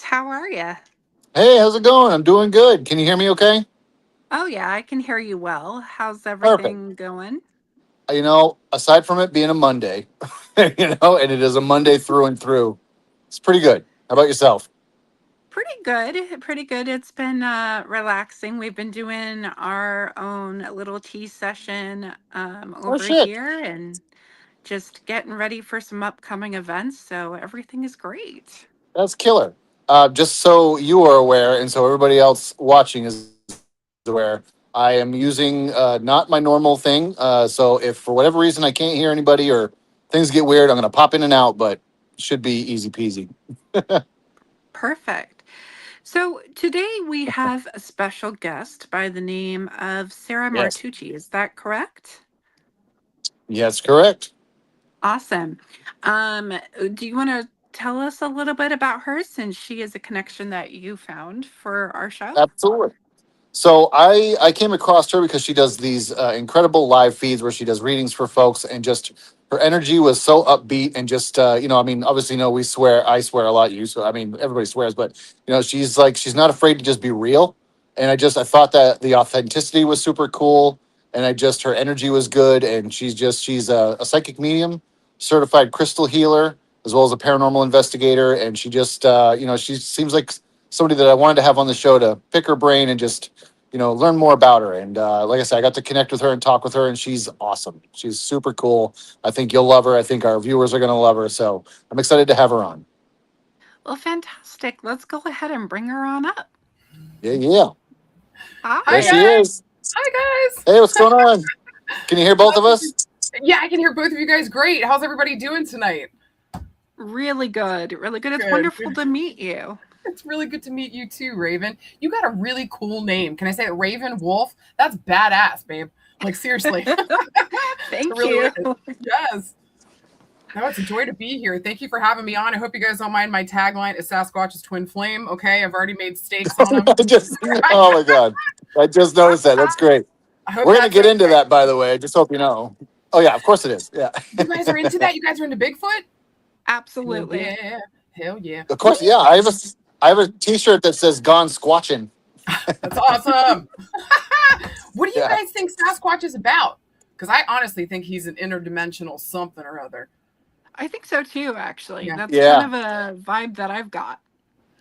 How are you? Hey, how's it going? I'm doing good. Can you hear me okay? Oh, yeah, I can hear you well. How's Perfect. everything going? Aside from it being a Monday, and it is a Monday through and through, it's pretty good. How about yourself? Pretty good. Pretty good. It's been relaxing. We've been doing our own little tea session Oh, over shit. here and just getting ready for some upcoming events. So everything is great. That's killer. Just so you are aware, and so everybody else watching is aware, I am using not my normal thing. So if for whatever reason I can't hear anybody or things get weird, I'm going to pop in and out, but it should be easy peasy. Perfect. So today we have a special guest by the name of Sarah Yes. Martucci. Is that correct? Yes, correct. Awesome. Do you want to tell us a little bit about her since she is a connection that you found for our show? Absolutely. So I came across her because she does these incredible live feeds where she does readings for folks, and just her energy was so upbeat and just I mean, obviously, we swear, I swear a lot, you, so I mean, everybody swears, but she's not afraid to just be real, and I thought that the authenticity was super cool, and her energy was good, and she's a psychic medium, certified crystal healer, as well as a paranormal investigator, and she seems like somebody that I wanted to have on the show to pick her brain and just learn more about her. And like I said, I got to connect with her and talk with her, and she's awesome. She's super cool. I think you'll love her. I think our viewers are going to love her. So I'm excited to have her on. Well, fantastic. Let's go ahead and bring her on up. Yeah, yeah. Hi There Hi. she guys. is. Hi guys. Hey, what's going on? Can you hear both of us? Yeah, I can hear both of you guys great. How's everybody doing tonight? Really good. Really good. It's Good. wonderful to meet you. It's really good to meet you too, Raven. You got a really cool name. Can I say it? Raven Wolf? That's badass, babe. Like seriously. It Thank really you. is. Yes. No, it's a joy to be here. Thank you for having me on. I hope you guys don't mind my tagline is Sasquatch's twin flame. Okay, I've already made stakes on them. Oh my God. I just noticed that. That's great. I hope We're going to that's get into okay. that, by the way. I just hope you know. Oh, yeah, of course it is. Yeah. You guys are into that? You guys are into Bigfoot? Hell Absolutely. yeah. Hell yeah. Of What course, do you yeah. I have a T-shirt that says "Gone Squatching." That's awesome. What do you Yeah. guys think Sasquatch is about? Because I honestly think he's an interdimensional something or other. I think so too, actually. Yeah, That's kind Yeah. of a vibe that I've got.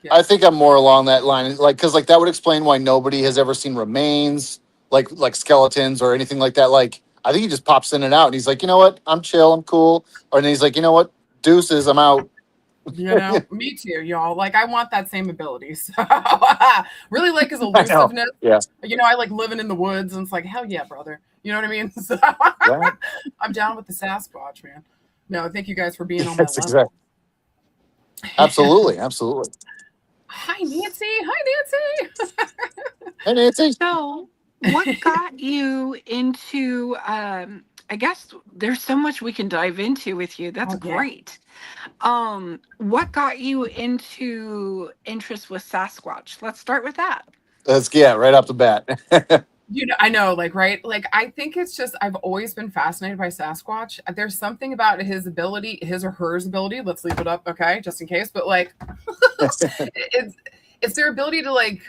yeah. I think I'm more along that line, like because that would explain why nobody has ever seen remains, like skeletons or anything like that. Like I think he just pops in and out, and he's like, you know what, I'm chill, I'm cool, or then he's like, you know what, deuces, I'm out. Me too, y'all. Like, I want that same ability. So, really like his I know. elusiveness. Yeah. I like living in the woods, and it's like, hell yeah, brother. You know what I mean? So, Yeah. I'm down with the Sasquatch, man. No, thank you guys for being on my That's level. exact. Absolutely. Absolutely. Hi, Nancy. Hi, Nancy. Hey, Nancy. So, what got you into I guess there's so much we can dive into with you. That's Oh, yeah. great. What got you into interest with Sasquatch? Let's start with that. Let's right off the bat. I know, like, right? Like, I think it's just, I've always been fascinated by Sasquatch. There's something about his ability, his or hers ability. Let's leave it up, okay, just in case. But like, it's it's their ability to like,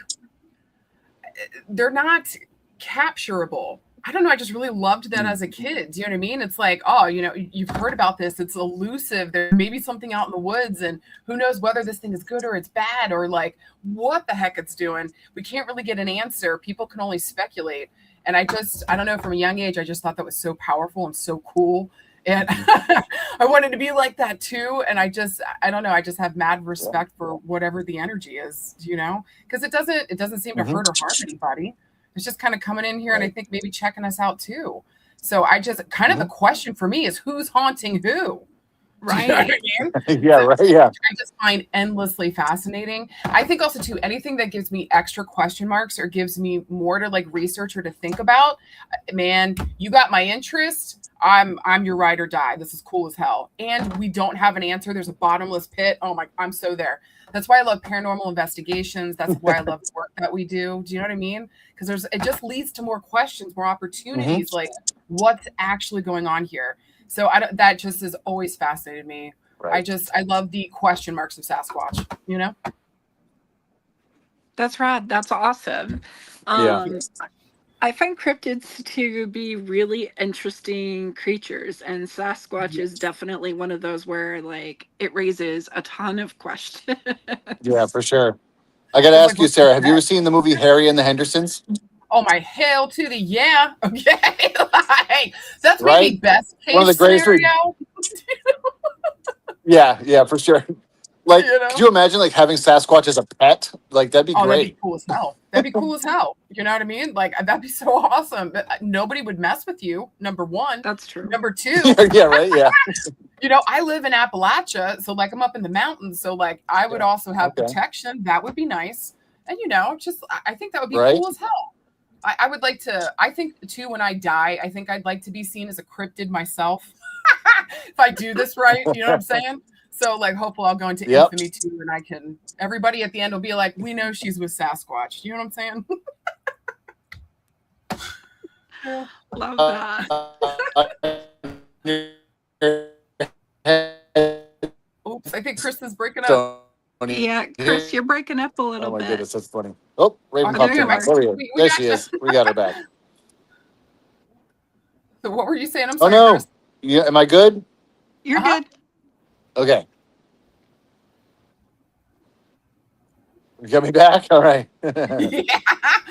they're not capturable. I don't know. I just really loved that as a kid. Do you know what I mean? It's like, oh, you've heard about this. It's elusive. There may be something out in the woods, and who knows whether this thing is good or it's bad or like what the heck it's doing. We can't really get an answer. People can only speculate. And I don't know, from a young age, I just thought that was so powerful and so cool. And I wanted to be like that too. And I don't know. I just have mad respect for whatever the energy is, because it doesn't seem to Mhm. hurt or harm anybody. It's just kind of coming in here and I Right. think maybe checking us out too. So I just kind of the question for me is who's haunting who? Do you know what I Right. mean? Yeah. So Right. Yeah. I just find endlessly fascinating. I think also too, anything that gives me extra question marks or gives me more to like research or to think about, man, you got my interest. I'm your ride or die. This is cool as hell. And we don't have an answer. There's a bottomless pit. Oh my, I'm so there. That's why I love paranormal investigations. That's why I love the work that we do. Do you know what I mean? Because it just leads to more questions, more Hmm. opportunities. Like, what's actually going on here? So that just has always fascinated me. Right. I love the question marks of Sasquatch. That's rad. That's awesome. Yeah. Um, I find cryptids to be really interesting creatures, and Sasquatch is definitely one of those where like it raises a ton of questions. Yeah, for sure. I got to It's ask like, you, what's Sarah, have you ever next? seen the movie Harry and the Hendersons? Oh my hell to the yeah. Okay. Like, that's maybe Right? best One of case the greatest. scenario. Yeah, yeah, for sure. Like, You could know? you imagine like having Sasquatch as a pet? Like, that'd be Oh, that'd be great. cool as hell. That'd be cool as hell. You know what I mean? Like that'd be so awesome. But nobody would mess with you, number one. That's true. Number two, Yeah, right. Yeah. I live in Appalachia, so like I'm up in the mountains, so like I would Yeah. also have Okay. protection. That would be nice. And just I think that would be Right. cool as hell. I would like to, I think too, when I die, I think I'd like to be seen as a cryptid myself. If I do this right, you know what I'm saying? So like hopefully I'll go into Yep. infamy too, and everybody at the end will be like, we know she's with Sasquatch. You know what I'm saying? Yeah. Love that. Oops, I think Chris is breaking up. Yeah, Chris, you're breaking up a little Oh my bit. goodness, that's funny. Oh, Raven Oh, there popped you in. are. There, We there got she you. is. We got her back. So what were you saying? I'm Oh sorry, no. Chris. Yeah, am I good? You're Uh-huh. good. Okay. You got me back? All right. Yeah.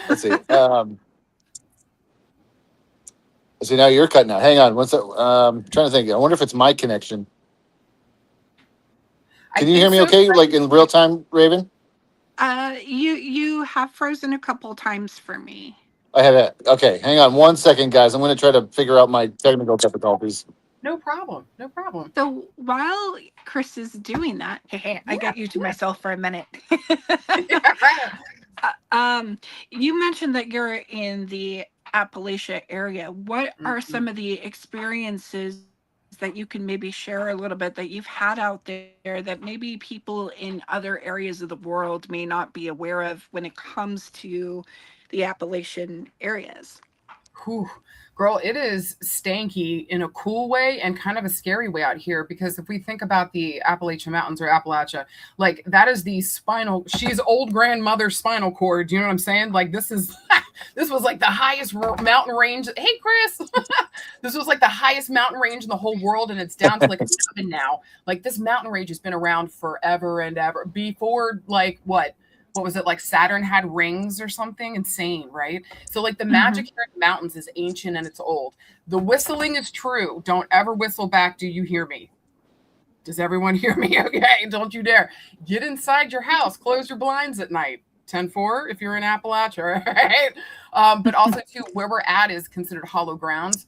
Let's see. See, now you're cutting out. Hang on. What's that? Trying to think. I wonder if it's my connection. I Can you hear think me so. okay? Like in real time, Raven? You have frozen a couple times for me. I have it. Okay, hang on 1 second, guys. I'm going to try to figure out my technical difficulties. No problem. No problem. So while Chris is doing that, I got you to myself for a minute. You mentioned that you're in the Appalachia area. What are some of the experiences that you can maybe share a little bit that you've had out there that maybe people in other areas of the world may not be aware of when it comes to the Appalachian areas? Whew. Girl, it is stanky in a cool way and kind of a scary way out here, because if we think about the Appalachian Mountains or Appalachia, like that is she's old grandmother's spinal cord. You know what I'm saying? Like this was like the highest mountain range. Hey, Chris, this was like the highest mountain range in the whole world, and it's down to like a 7 now. Like this mountain range has been around forever and ever. Before, like what was it, like Saturn had rings or something? Insane, right? So like the magic here in the mountains is ancient and it's old. The whistling is true. Don't ever whistle back. Do you hear me? Does everyone hear me? Okay, don't you dare. Get inside your house. Close your blinds at night. 10-4 if you're in Appalachia, right? But also too, where we're at is considered hollow ground.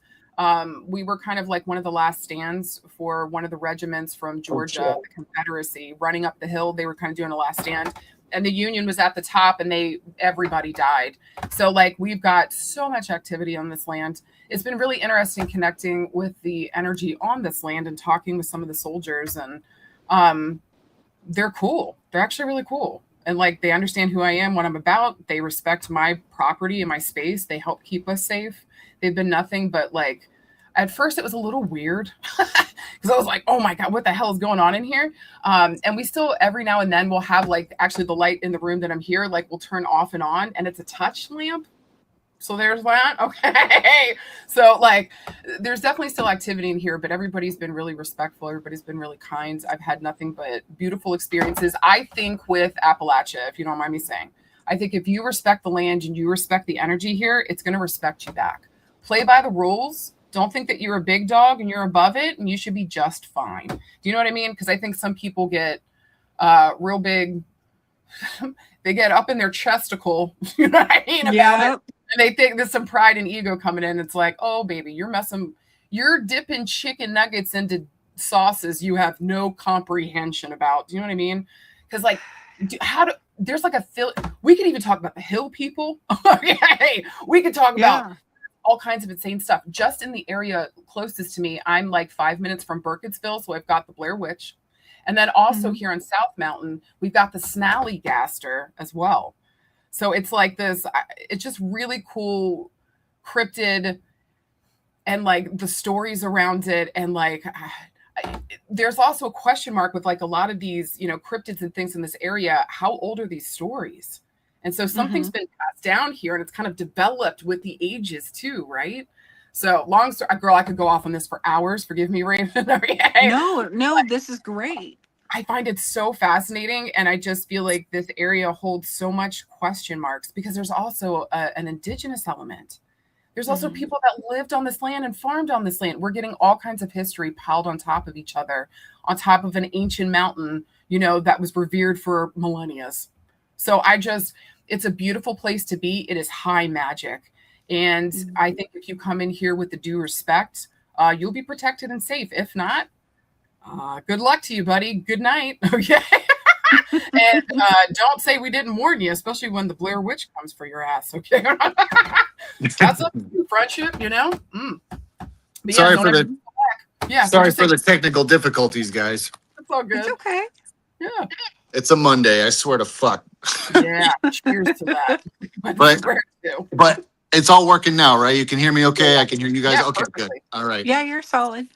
We were kind of like one of the last stands for one of the regiments from Georgia, the Confederacy, running up the hill. They were kind of doing a last stand. And the Union was at the top, and everybody died. So like we've got so much activity on this land. It's been really interesting connecting with the energy on this land and talking with some of the soldiers, and they're cool. They're actually really cool. And like they understand who I am, what I'm about. They respect my property and my space. They help keep us safe. They've been nothing but like, at first it was a little weird because I was like, oh my God, what the hell is going on in here? And we still, every now and then we'll have like actually the light in the room that I'm here, like we'll turn off and on, and it's a touch lamp. So there's that. Okay. So like, there's definitely still activity in here, but everybody's been really respectful. Everybody's been really kind. I've had nothing but beautiful experiences. I think with Appalachia, if you don't mind me saying, I think if you respect the land and you respect the energy here, it's going to respect you back. Play by the rules. Don't think that you're a big dog and you're above it and you should be just fine. Do you know what I mean? Because I think some people get real big. They get up in their chesticle. You know what I mean? About it. And they think there's some pride and ego coming in. It's like, oh, baby, you're dipping chicken nuggets into sauces you have no comprehension about. Do you know what I mean? Because like, there's like we could even talk about the hill people. Okay. We could talk about all kinds of insane stuff. Just in the area closest to me, I'm like 5 minutes from Burkittsville. So I've got the Blair Witch. And then also here on South Mountain, we've got the Snallygaster as well. So it's like this, it's just really cool cryptid, and like the stories around it. And like, there's also a question mark with like a lot of these, cryptids and things in this area. How old are these stories? And so something's been passed down here, and it's kind of developed with the ages too, right? So long story, girl, I could go off on this for hours. Forgive me, Raven. No, this is great. I find it so fascinating, and I just feel like this area holds so much question marks because there's also an indigenous element. There's also people that lived on this land and farmed on this land. We're getting all kinds of history piled on top of each other, on top of an ancient mountain, you know, that was revered for millennia. So it's a beautiful place to be. It is high magic. And I think if you come in here with the due respect, you'll be protected and safe. If not, good luck to you, buddy. Good night. Okay. And don't say we didn't warn you, especially when the Blair Witch comes for your ass. Okay. That's up to you, friendship, you know? Sorry for the technical difficulties, guys. It's all good. It's okay. Yeah. It's a Monday. I swear to fuck. Yeah. Cheers to that. But it's all working now, right? You can hear me okay? I can hear you guys. Yeah, okay, perfectly. good. All right. Yeah, you're solid.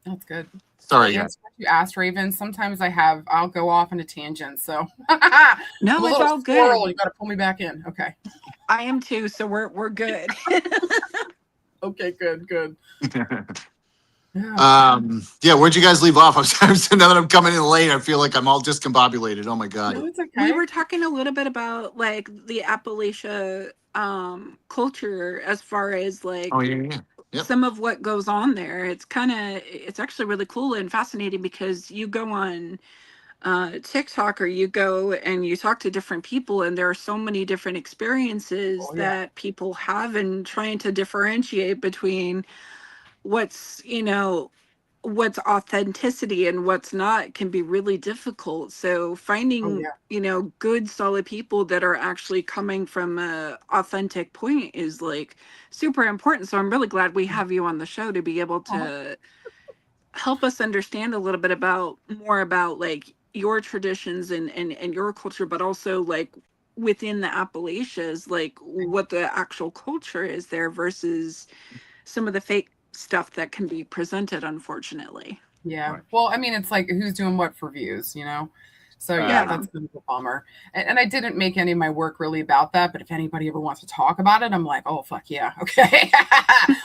That's good. Sorry, Yeah, guys. you asked, Raven. Sometimes I'll go off on a tangent. So No, it's all squirrel, good. you got to pull me back in. Okay. I am too, so we're good. Okay, good. Yeah, where'd you guys leave off? Now that I'm coming in late, I feel like I'm all discombobulated. Oh my God. No, it's okay. We were talking a little bit about like the Appalachia culture as far as like Oh yeah. Yep. some of what goes on there. It's actually really cool and fascinating because you go on TikTok or you go and you talk to different people, and there are so many different experiences that people have, and trying to differentiate between what's authenticity and what's not can be really difficult. So finding good solid people that are actually coming from a authentic point is like super important. So I'm really glad we have you on the show to be able to help us understand a little bit more about like your traditions and your culture, but also like within the Appalachians, like what the actual culture is there versus some of the fake stuff that can be presented, unfortunately. Yeah. Right. Well, I mean, it's like who's doing what for views, you know? So yeah, that's a bummer. And I didn't make any of my work really about that, but if anybody ever wants to talk about it, I'm like, oh fuck yeah, okay.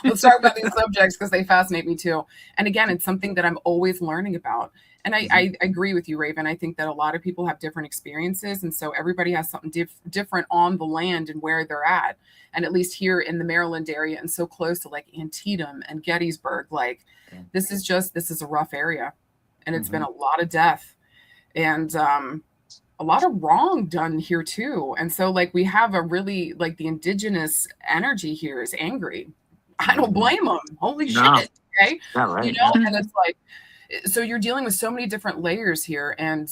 Let's talk about these subjects because they fascinate me too. And again, it's something that I'm always learning about. And I agree with you, Raven. I think that a lot of people have different experiences, and so everybody has something different on the land and where they're at. And at least here in the Maryland area and so close to like Antietam and Gettysburg, like this is a rough area, and it's been a lot of death and a lot of wrong done here too. And so like we have a really like the indigenous energy here is angry. I don't blame them. Holy shit. Okay. Right. You know, and it's like, so you're dealing with so many different layers here. And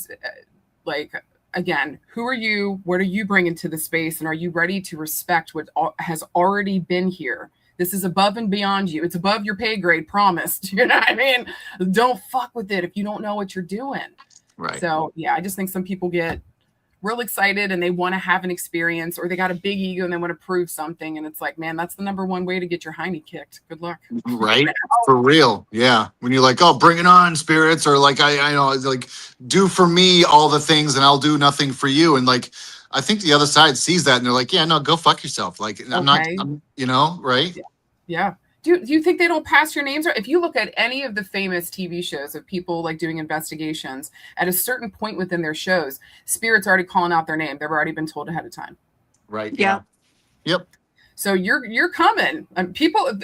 like, again, who are you? What are you bringing to the space? And are you ready to respect what has already been here? This is above and beyond you. It's above your pay grade, promised. You know what I mean? Don't fuck with it if you don't know what you're doing. Right. So yeah, I just think some people get real excited and they want to have an experience, or they got a big ego and they want to prove something. And it's like, man, that's the number one way to get your hiney kicked. Good luck. Right. For real. Yeah. When you're like, oh, bring it on, spirits, or like, I know, like, do for me all the things and I'll do nothing for you. And like, I think the other side sees that and they're like, yeah, no, go fuck yourself. Like, I'm you know, right? Yeah. Do you think they don't pass your names? Or if you look at any of the famous TV shows of people like doing investigations, at a certain point within their shows, spirits already calling out their name. They've already been told ahead of time. Right. Yeah. Yep. So you're coming. And people,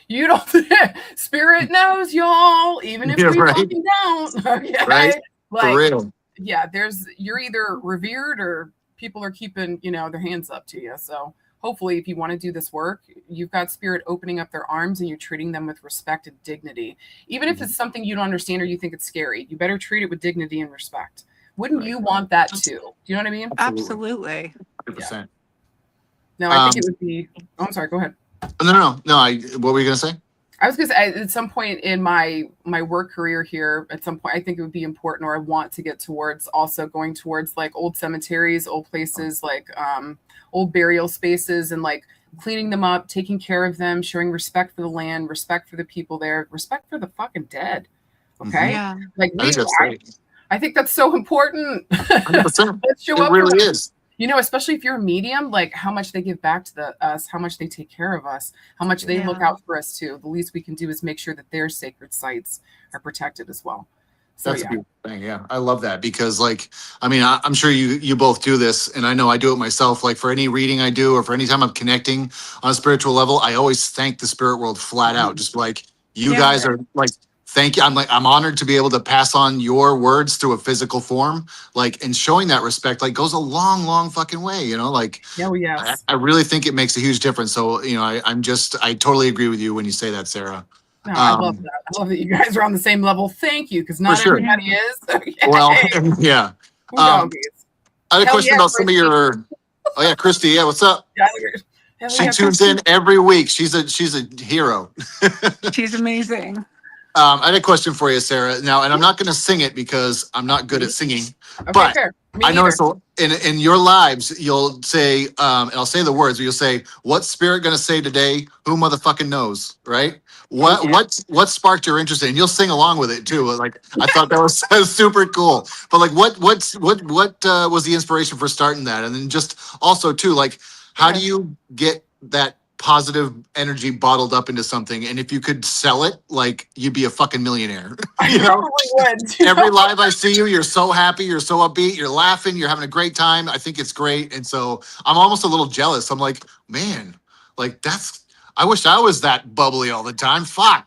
you don't. Spirit knows y'all, even if we fucking don't. Okay. Right. Like, for real. Yeah. You're either revered or people are keeping their hands up to you. So. Hopefully, if you want to do this work, you've got spirit opening up their arms and you're treating them with respect and dignity. Even if it's something you don't understand or you think it's scary, you better treat it with dignity and respect. Wouldn't you want that too? Do you know what I mean? Absolutely. 100%. Yeah. No, I think it would be. Oh, I'm sorry. Go ahead. No. What were you gonna say? I was going to say, at some point in my work career here, at some point, I think it would be important, or I want to get towards also going towards like old cemeteries, old places, like old burial spaces, and like cleaning them up, taking care of them, showing respect for the land, respect for the people there, respect for the fucking dead. Okay. Yeah. Like I think that's I think that's so important. 100%. Let's show it up really is. You know, especially if you're a medium, like how much they give back to us, how much they take care of us, how much they look out for us too. The least we can do is make sure that their sacred sites are protected as well. So That's a beautiful thing. Yeah, I love that because, like, I mean, I'm sure you both do this, and I know I do it myself. Like for any reading I do, or for any time I'm connecting on a spiritual level, I always thank the spirit world flat out. Just like you guys are like, thank you. I'm honored to be able to pass on your words through a physical form, like, and showing that respect, like, goes a long, long fucking way. You know, like, I really think it makes a huge difference. So, you know, I totally agree with you when you say that, Sarah. No, I love that. I love that you guys are on the same level. Thank you, because not everybody is. So well, yeah. I had a question about some of your. Oh yeah, Christy. Yeah, what's up? She tunes in every week. She's a hero. She's amazing. I had a question for you, Sarah. Now, and I'm not going to sing it because I'm not good at singing. Okay, but fair. I noticed in your lives, you'll say, and I'll say the words, but you'll say, "What's spirit going to say today? Who motherfucking knows?" Right? What sparked your interest in? And you'll sing along with it too. Like I thought that was super cool. But like, what was the inspiration for starting that? And then just also too, like, how do you get that positive energy bottled up into something? And if you could sell it, like, you'd be a fucking millionaire. I probably would. Every live I see you, you're so happy, you're so upbeat, you're laughing, you're having a great time. I think it's great. And so I'm almost a little jealous. I'm like, man, like I wish I was that bubbly all the time. Fuck.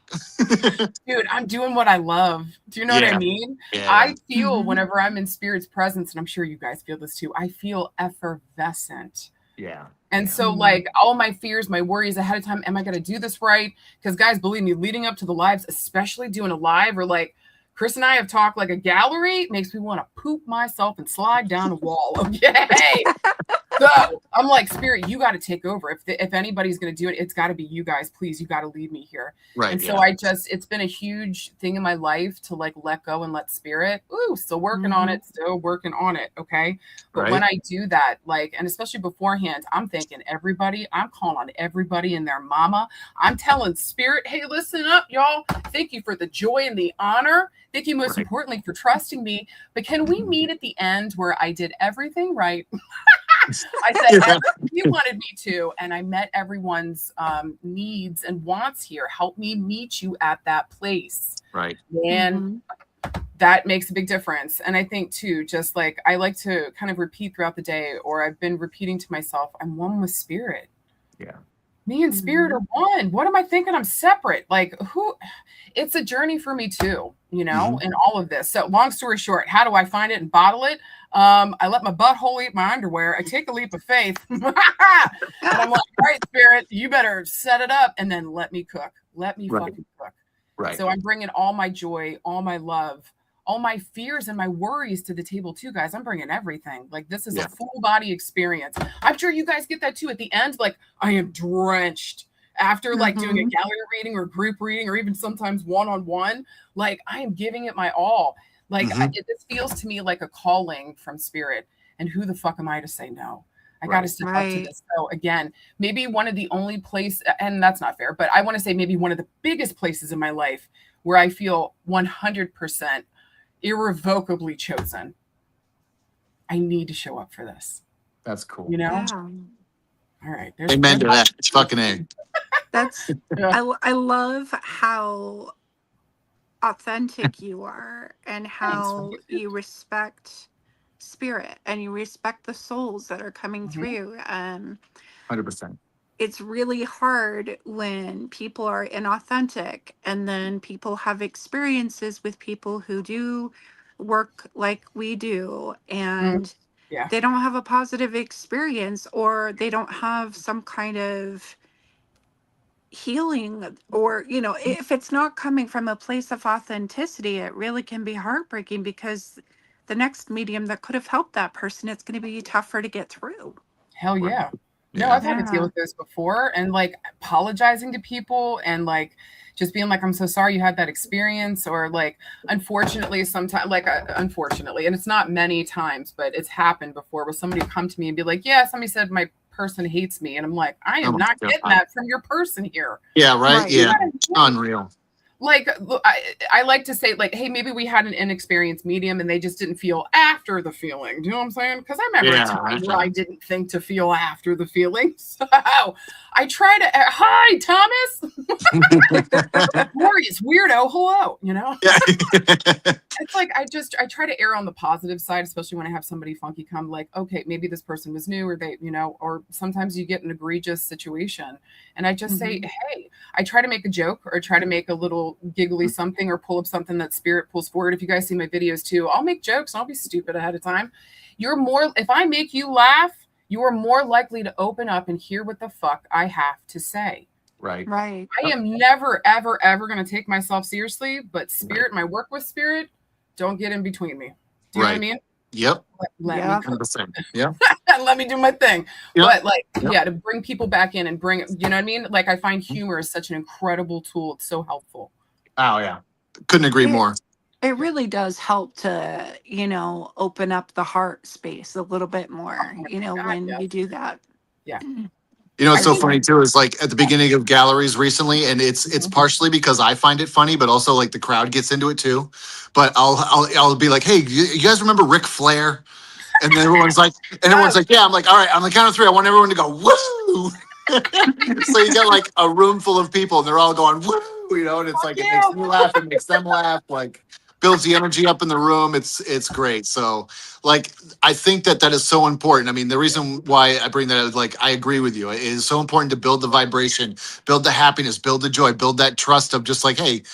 Dude, I'm doing what I love. Do you know what I mean? Yeah. I feel whenever I'm in spirit's presence, and I'm sure you guys feel this too, I feel effervescent. Yeah. And so, like, all my fears, my worries ahead of time, am I going to do this right? Because, guys, believe me, leading up to the lives, especially doing a live, or like Chris and I have talked like a gallery, makes me want to poop myself and slide down a wall. Okay. So I'm like, spirit, you got to take over. If anybody's going to do it, it's got to be you guys. Please, you got to lead me here. Right. And so it's been a huge thing in my life to like let go and let spirit. Ooh, still working on it. Still working on it. Okay. But when I do that, like, and especially beforehand, I'm thanking everybody. I'm calling on everybody and their mama. I'm telling spirit, hey, listen up, y'all. Thank you for the joy and the honor. Thank you, most importantly, for trusting me. But can we meet at the end where I did everything right? I said everything you wanted me to, and I met everyone's needs and wants here. Help me meet you at that place. Right. And that makes a big difference. And I think too, just like I like to kind of repeat throughout the day, or I've been repeating to myself, I'm one with spirit. Yeah. Me and spirit are one. What am I thinking? I'm separate. Like it's a journey for me too, you know, in all of this. So long story short, how do I find it and bottle it? I let my butthole eat my underwear. I take a leap of faith. And I'm like, all right, spirit, you better set it up and then let me cook. Let me fucking cook. Right. So I'm bringing all my joy, all my love, all my fears and my worries to the table too, guys. I'm bringing everything. Like this is a full body experience. I'm sure you guys get that too at the end. Like I am drenched after like doing a gallery reading or group reading, or even sometimes one-on-one. Like I am giving it my all. Like this feels to me like a calling from spirit. And who the fuck am I to say no? I got to step up to this. So again, maybe one of the only places, and that's not fair, but I want to say maybe one of the biggest places in my life where I feel 100% irrevocably chosen. I need to show up for this. That's cool. You know? Yeah. All right. Amen to that. It's fucking A. That's I love how authentic you are, and how you respect spirit and you respect the souls that are coming through. 100%. It's really hard when people are inauthentic, and then people have experiences with people who do work like we do, and they don't have a positive experience, or they don't have some kind of healing, or you know, if it's not coming from a place of authenticity, it really can be heartbreaking, because the next medium that could have helped that person, it's going to be tougher to get through. Hell yeah. No, I've had to deal with this before, and like apologizing to people and like just being like, I'm so sorry you had that experience, or like, unfortunately, sometimes, like, unfortunately, and it's not many times, but it's happened before, where somebody would come to me and be like, yeah, somebody said my person hates me, and I'm like, I am not getting that from your person here. Yeah, right. Yeah, unreal. Like, I like to say, like, hey, maybe we had an inexperienced medium and they just didn't feel after the feeling. Do you know what I'm saying? Because I remember a time where I didn't think to feel after the feeling. So I try to, hi, Thomas. Glorious weirdo, hello, you know? Yeah. It's like, I try to err on the positive side, especially when I have somebody funky come, like, okay, maybe this person was new, or they, you know, or sometimes you get an egregious situation. And I just say, hey, I try to make a joke or try to make a little giggly something or pull up something that spirit pulls forward. If you guys see my videos too, I'll make jokes and I'll be stupid ahead of time. If I make you laugh, you are more likely to open up and hear what the fuck I have to say. Right. Right. I am never, ever, ever going to take myself seriously, but spirit, my work with spirit, don't get in between me. Do you know what I mean? Yep. Let Yeah. me 100%. Yeah. let me do my thing. Yep. But like, Yep. yeah, to bring people back in and bring, you know what I mean? Like, I find humor is such an incredible tool. It's so helpful. Oh yeah. Couldn't agree more. It really does help to, you know, open up the heart space a little bit more, you know, God, when yes. you do that. Yeah. You know, I it's so think- funny too, is like at the beginning of galleries recently, and it's partially because I find it funny, but also like the crowd gets into it too. But I'll be like, hey, you guys remember Ric Flair? And then everyone's like, yeah. I'm like, all right, on the count of 3, I want everyone to go, woo. So you get like a room full of people and they're all going, woo, you know, and it's like, it makes me laugh, it makes them laugh, like builds the energy up in the room. It's great. So like, I think that is so important. I mean, the reason why I bring that up, like, I agree with you. It is so important to build the vibration, build the happiness, build the joy, build that trust of just like, hey,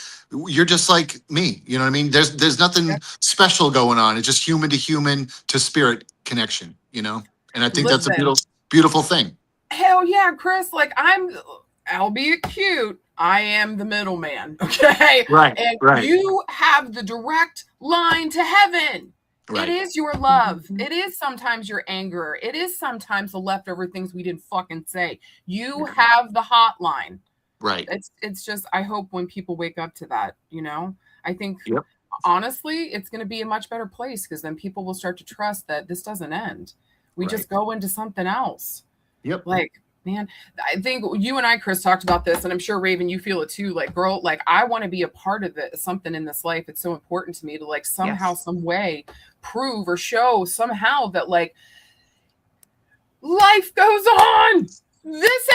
you're just like me. You know what I mean? There's nothing special going on. It's just human to spirit connection, you know? And I think that's a Listen. beautiful thing. Hell yeah, Chris. Like, I'm, albeit cute, I am the middleman. Okay. Right. And right. you have the direct line to heaven. Right. It is your love. It is sometimes your anger. It is sometimes the leftover things we didn't fucking say. You have the hotline. Right. It's just, I hope when people wake up to that, you know, I think Yep. honestly, it's going to be a much better place, because then people will start to trust that this doesn't end. We Right. just go into something else. Yep. Like, man, I think you and I, Chris, talked about this, and I'm sure, Raven, you feel it too. Like, girl, like, I want to be a part of it, something in this life. It's so important to me to, like, somehow, some way prove or show somehow that, like, life goes on. This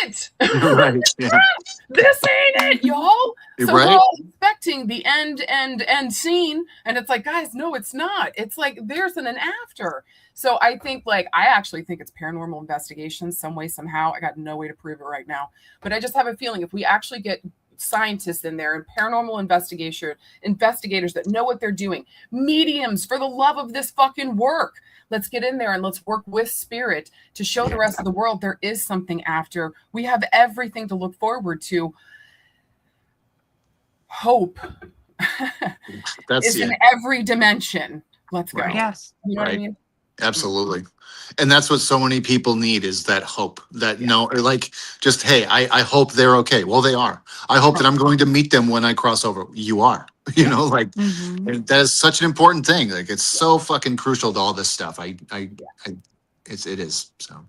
ain't it. Right. Yeah. This ain't it, y'all. So Right. we're all expecting the end scene, and it's like, guys, no, it's not. It's like there's an after. So I think, like, I actually think it's paranormal investigation some way, somehow. I got no way to prove it right now, but I just have a feeling if we actually get scientists in there and paranormal investigators that know what they're doing, mediums, for the love of this fucking work, let's get in there and let's work with spirit to show the rest of the world there is something after. We have everything to look forward to. Hope is in every dimension. Let's go. Right. Yes. You know what I mean? Absolutely. And that's what so many people need, is that hope, that no, like, just, hey, I hope they're okay. Well, they are. I hope that I'm going to meet them when I cross over. You are, you know, like, and that is such an important thing. Like, it's so fucking crucial to all this stuff. It is. So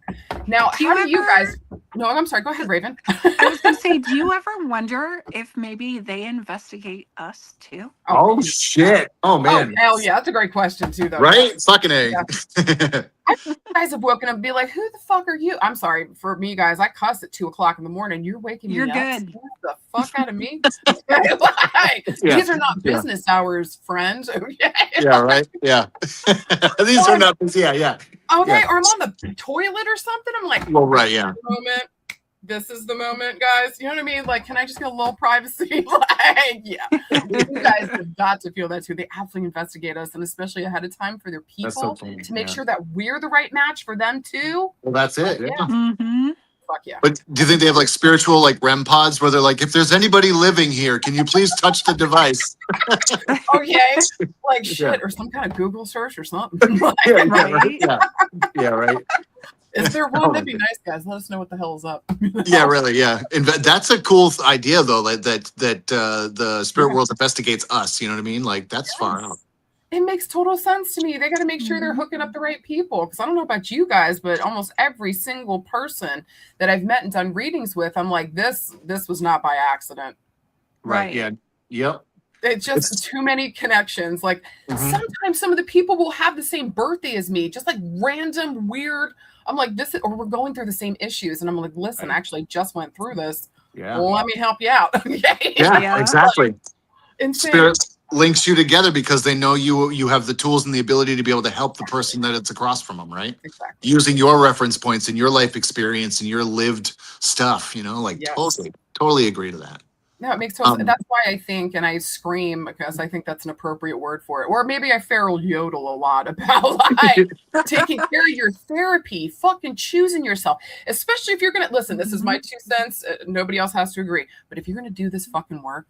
now, how do you guys? No, I'm sorry. Go ahead, Raven. I was going to say, do you ever wonder if maybe they investigate us too? Oh shit! Oh man! Oh, hell yeah, that's a great question too, though. Right? Fucking A. Yeah. You guys have woken up and be like, "Who the fuck are you?" I'm sorry for me, guys. I cuss at 2:00 in the morning. You're waking me up. You're good. Get the fuck out of me. Like, these are not business hours, friends. Okay. Yeah. Right. Yeah. These are not. Yeah. Okay, or I'm on the toilet or something. I'm like, well, right. Yeah. This is the moment, guys. You know what I mean? Like, can I just get a little privacy? Like, yeah. You guys have got to feel that too. They absolutely investigate us, and especially ahead of time for their people to make sure that we're the right match for them too. Well, that's it. Yeah. Mm-hmm. Fuck yeah. But do you think they have like spiritual, like REM pods where they're like, if there's anybody living here, can you please touch the device? Okay. Like shit, or some kind of Google search or something. Like, Right? Yeah. Right. Is there one? That'd be nice, guys. Let us know what the hell is up. Yeah, really. Yeah. And that's a cool idea though, like that the spirit world investigates us. You know what I mean? Like, that's far out. It makes total sense to me. They got to make sure they're hooking up the right people. Because I don't know about you guys, but almost every single person that I've met and done readings with, I'm like, this was not by accident. Right. Yeah. Yep. It's just too many connections. Like sometimes some of the people will have the same birthday as me, just like random weird. I'm like, this is, or we're going through the same issues. And I'm like, listen, I actually just went through this. Yeah. Well, let me help you out. Okay. Yeah, exactly. Like, insane. Spirit links you together because they know you have the tools and the ability to be able to help the person that it's across from them, right? Exactly. Using your reference points and your life experience and your lived stuff, like totally agree to that. No, it makes total sense. That's why I think, and I scream because I think that's an appropriate word for it. Or maybe I feral yodel a lot about like taking care of your therapy, fucking choosing yourself. Especially if you're going to, listen, this is my 2 cents. Nobody else has to agree. But if you're going to do this fucking work,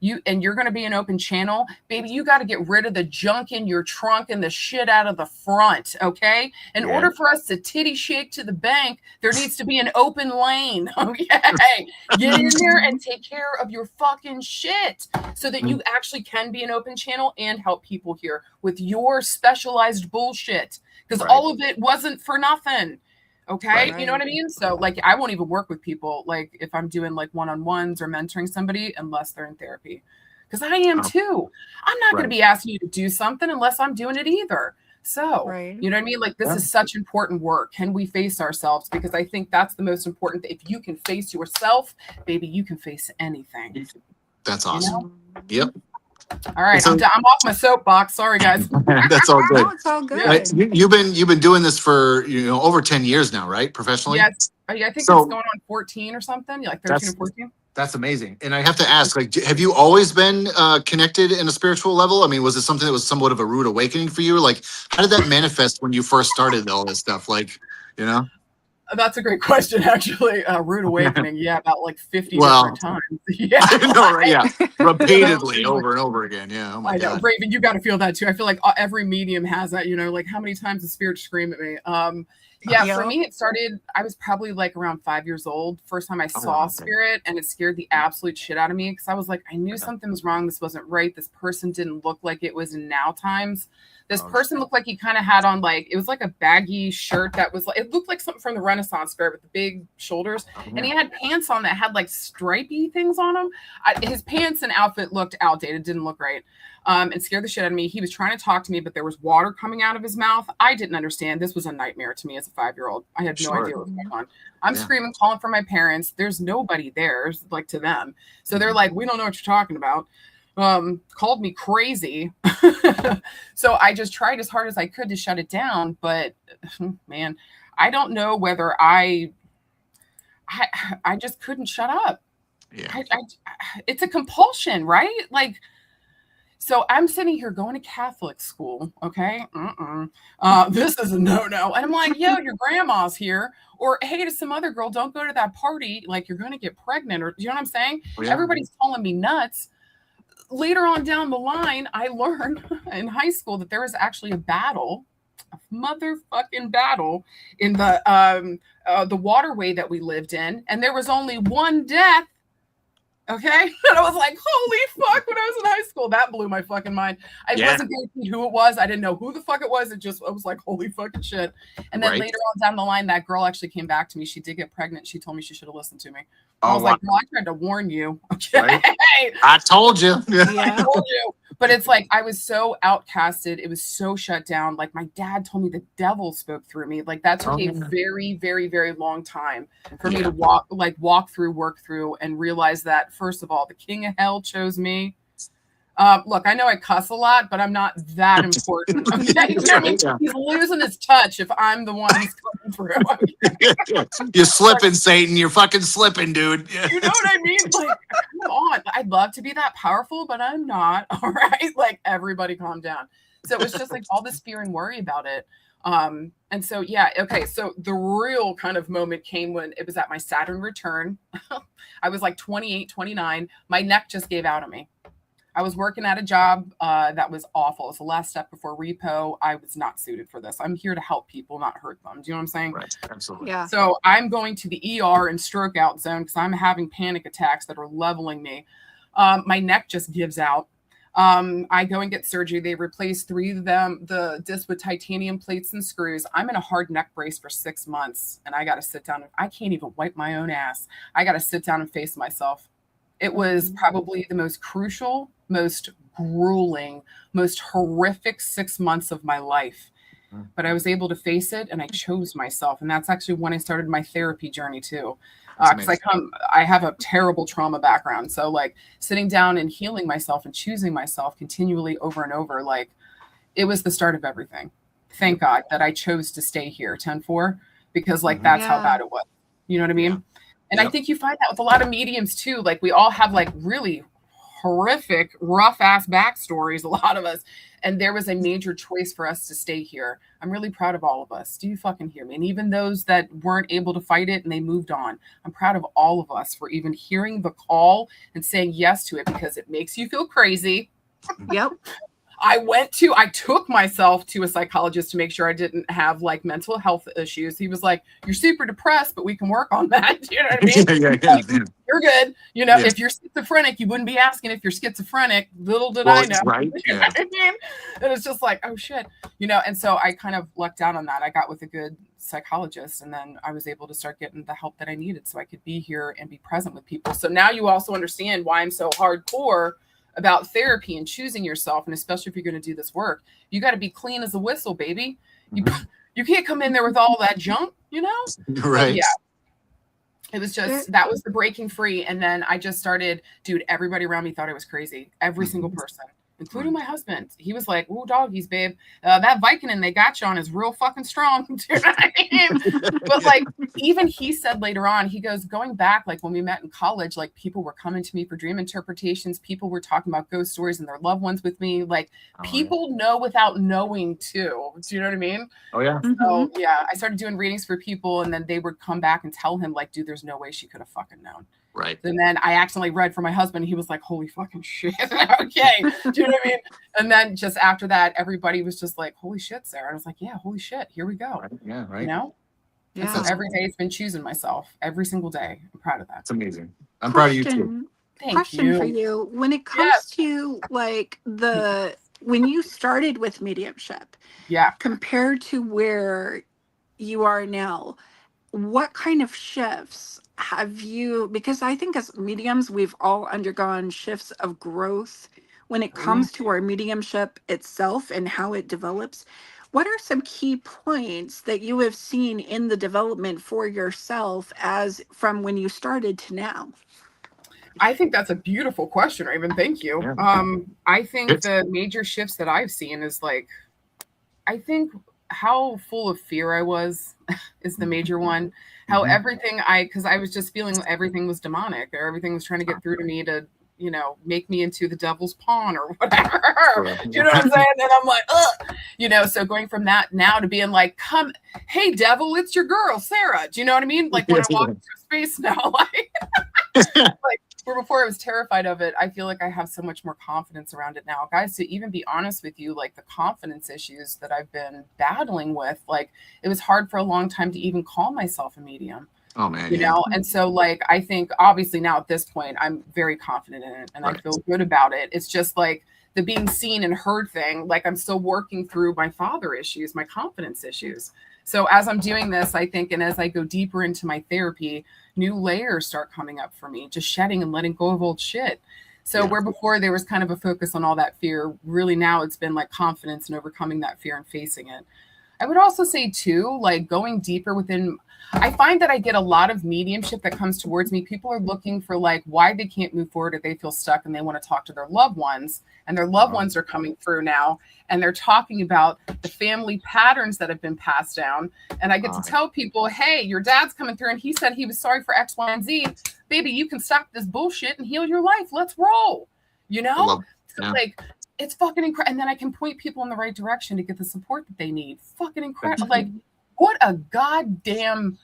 you're going to be an open channel, baby, you got to get rid of the junk in your trunk and the shit out of the front, okay? In order for us to titty shake to the bank, there needs to be an open lane, okay? Get in there and take care of your fucking shit so that you actually can be an open channel and help people here with your specialized bullshit, because all of it wasn't for nothing. Okay. Right. You know what I mean? So like, I won't even work with people, like if I'm doing like one-on-ones or mentoring somebody, unless they're in therapy, because I am too. I'm not going to be asking you to do something unless I'm doing it either. So, you know what I mean? Like, this is such important work. Can we face ourselves? Because I think that's the most important. If you can face yourself, baby, you can face anything. That's awesome. Yep. All right, I'm off my soapbox. Sorry, guys. That's all good. No, it's all good. You've been doing this for over 10 years now, right? Professionally. Yes, I think it's going on 14 or something. Like 13 or 14. That's amazing. And I have to ask, like, have you always been connected in a spiritual level? I mean, was it something that was somewhat of a rude awakening for you? Like, how did that manifest when you first started all this stuff? Like, That's a great question, actually. Rude awakening, about like 50 different times. Yeah, no, right, repeatedly over and over again. Yeah, oh my God. Raven, you got to feel that too. I feel like every medium has that. Like how many times the spirit scream at me. For me, it started. I was probably like around 5 years old. First time I saw spirit, and it scared the absolute shit out of me because I was like, I knew something was wrong. This wasn't right. This person didn't look like it was in now times. This person looked like he kind of had on it was like a baggy shirt that was like, it looked like something from the Renaissance fair with the big shoulders. And he had pants on that had like stripy things on them. His pants and outfit looked outdated, didn't look right. And scared the shit out of me. He was trying to talk to me, but there was water coming out of his mouth. I didn't understand. This was a nightmare to me as a 5-year-old. I had no idea what was going on. I'm screaming, calling for my parents. There's nobody there, like to them. So they're like, we don't know what you're talking about. Called me crazy. So I just tried as hard as I could to shut it down. But man, I don't know whether I just couldn't shut up. Yeah. It's a compulsion, right? Like, so I'm sitting here going to Catholic school. Okay. This is a no-no. And I'm like, yo, your grandma's here. Or, hey, to some other girl, don't go to that party. Like, you're going to get pregnant. Or, you know what I'm saying? Yeah. Everybody's calling me nuts. Later on down the line, I learned in high school that there was actually a motherfucking battle in the waterway that we lived in. And there was only one death. Okay. And I was like, holy fuck, when I was in high school. That blew my fucking mind. I wasn't guaranteed who it was. I didn't know who the fuck it was. I was like, holy fucking shit. And then later on down the line, that girl actually came back to me. She did get pregnant. She told me she should have listened to me. I was like, no, I tried to warn you. Okay. Right. I told you. I told you. But it's like, I was so outcasted. It was so shut down. Like, my dad told me the devil spoke through me. Like, that took a very, very, very long time for me to work through and realize that, first of all, the king of hell chose me. Look, I know I cuss a lot, but I'm not that important. Okay? He's losing his touch if I'm the one he's coming through. You're slipping, Satan. You're fucking slipping, dude. You know what I mean? Like, come on. I'd love to be that powerful, but I'm not. All right. Like, everybody calm down. So it was just like all this fear and worry about it. And so, so the real kind of moment came when it was at my Saturn return. I was like 28, 29. My neck just gave out on me. I was working at a job that was awful. It's the last step before repo. I was not suited for this. I'm here to help people, not hurt them. Do you know what I'm saying? Right. Absolutely. Yeah. So I'm going to the ER and stroke out zone because I'm having panic attacks that are leveling me. My neck just gives out. I go and get surgery. They replace 3 of them, the disc with titanium plates and screws. I'm in a hard neck brace for 6 months, and I got to sit down. I can't even wipe my own ass. I got to sit down and face myself. It was probably the most crucial, most grueling, most horrific 6 months of my life. But I was able to face it, and I chose myself. And that's actually when I started my therapy journey too. Because I have a terrible trauma background. So like sitting down and healing myself and choosing myself continually over and over, like it was the start of everything. Thank God that I chose to stay here 10-4, because like that's how bad it was. You know what I mean? Yeah. And I think you find that with a lot of mediums too. Like we all have like really horrific, rough ass backstories, a lot of us. And there was a major choice for us to stay here. I'm really proud of all of us. Do you fucking hear me? And even those that weren't able to fight it and they moved on, I'm proud of all of us for even hearing the call and saying yes to it, because it makes you feel crazy. Yep. I took myself to a psychologist to make sure I didn't have like mental health issues. He was like, you're super depressed, but we can work on that. You know what I mean? Like, you're good. You know, if you're schizophrenic, you wouldn't be asking if you're schizophrenic. Little did I know. Right. You know what I mean? And it's just like, oh shit. You know, and so I kind of lucked out on that. I got with a good psychologist, and then I was able to start getting the help that I needed so I could be here and be present with people. So now you also understand why I'm so hardcore about therapy and choosing yourself. And especially if you're going to do this work, you got to be clean as a whistle, baby. You can't come in there with all that junk, you know? Right. So, yeah. It was just, that was the breaking free. And then I just started, dude, everybody around me thought I was crazy. Every single person, including my husband. He was like, "Ooh, doggies, babe. That Vicodin they got you on is real fucking strong." You know what I mean? But like, even he said later on, he goes, going back, like when we met in college, like people were coming to me for dream interpretations. People were talking about ghost stories and their loved ones with me. Like people know without knowing too. Do you know what I mean? Oh yeah. So yeah, I started doing readings for people, and then they would come back and tell him like, "Dude, there's no way she could have fucking known." Right. And then I accidentally read for my husband. He was like, "Holy fucking shit." Okay. Do you know what I mean? And then just after that, everybody was just like, "Holy shit, Sarah." And I was like, "Yeah, holy shit. Here we go." Right. Yeah. Right. You know? Yeah. And so every day it's been choosing myself every single day. I'm proud of that. It's amazing. I'm proud of you too. Question for you. When it comes to like when you started with mediumship, compared to where you are now, what kind of shifts have you, because I think as mediums, we've all undergone shifts of growth when it comes to our mediumship itself and how it develops. What are some key points that you have seen in the development for yourself as from when you started to now? I think that's a beautiful question, Raven. Thank you. Yeah. I think the major shifts that I've seen is like, I think how full of fear I was is the major one. How everything because I was just feeling everything was demonic, or everything was trying to get through to me to, you know, make me into the devil's pawn or whatever. You know what I'm saying? And I'm like, ugh, you know, so going from that now to being like, come, hey, devil, it's your girl, Sarah. Do you know what I mean? Like when I walk through space now, like where before I was terrified of it, I feel like I have so much more confidence around it now. Guys, to even be honest with you, like the confidence issues that I've been battling with, like it was hard for a long time to even call myself a medium. Oh man, you know? And so like, I think obviously now at this point, I'm very confident in it and I feel good about it. It's just like the being seen and heard thing. Like I'm still working through my father issues, my confidence issues. So as I'm doing this, I think, and as I go deeper into my therapy, new layers start coming up for me, just shedding and letting go of old shit. So where before there was kind of a focus on all that fear, really now it's been like confidence and overcoming that fear and facing it. I would also say too, like going deeper within, I find that I get a lot of mediumship that comes towards me. People are looking for like why they can't move forward, or they feel stuck and they want to talk to their loved ones, and their loved ones are coming through now and they're talking about the family patterns that have been passed down. And I get to tell people, hey, your dad's coming through and he said he was sorry for X, Y, and Z. Baby, you can stop this bullshit and heal your life. Let's roll. You know? So like, it's fucking incredible. And then I can point people in the right direction to get the support that they need. Fucking incredible. Like, what a goddamn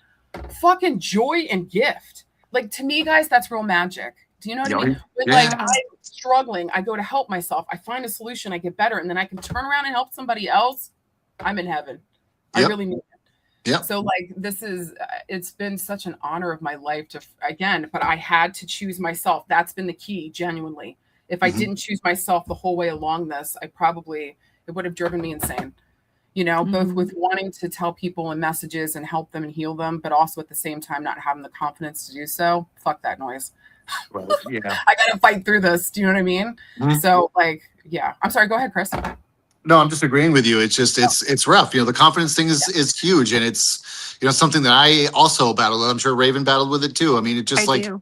fucking joy and gift. Like, to me, guys, that's real magic. Do you know what I mean? When, like, I'm struggling, I go to help myself. I find a solution, I get better, and then I can turn around and help somebody else. I'm in heaven. I really mean it. Yeah. So, like, this is, it's been such an honor of my life to, again, but I had to choose myself. That's been the key, genuinely. If I didn't choose myself the whole way along this, it would have driven me insane. You know, both with wanting to tell people and messages and help them and heal them, but also at the same time not having the confidence to do so. Fuck that noise. Right. Yeah. I gotta fight through this. Do you know what I mean? Mhm. So like, yeah. I'm sorry. Go ahead, Chris. No, I'm just agreeing with you. It's just it's rough. The confidence thing is huge, and it's something that I also battled. I'm sure Raven battled with it too. I mean, it I just like do.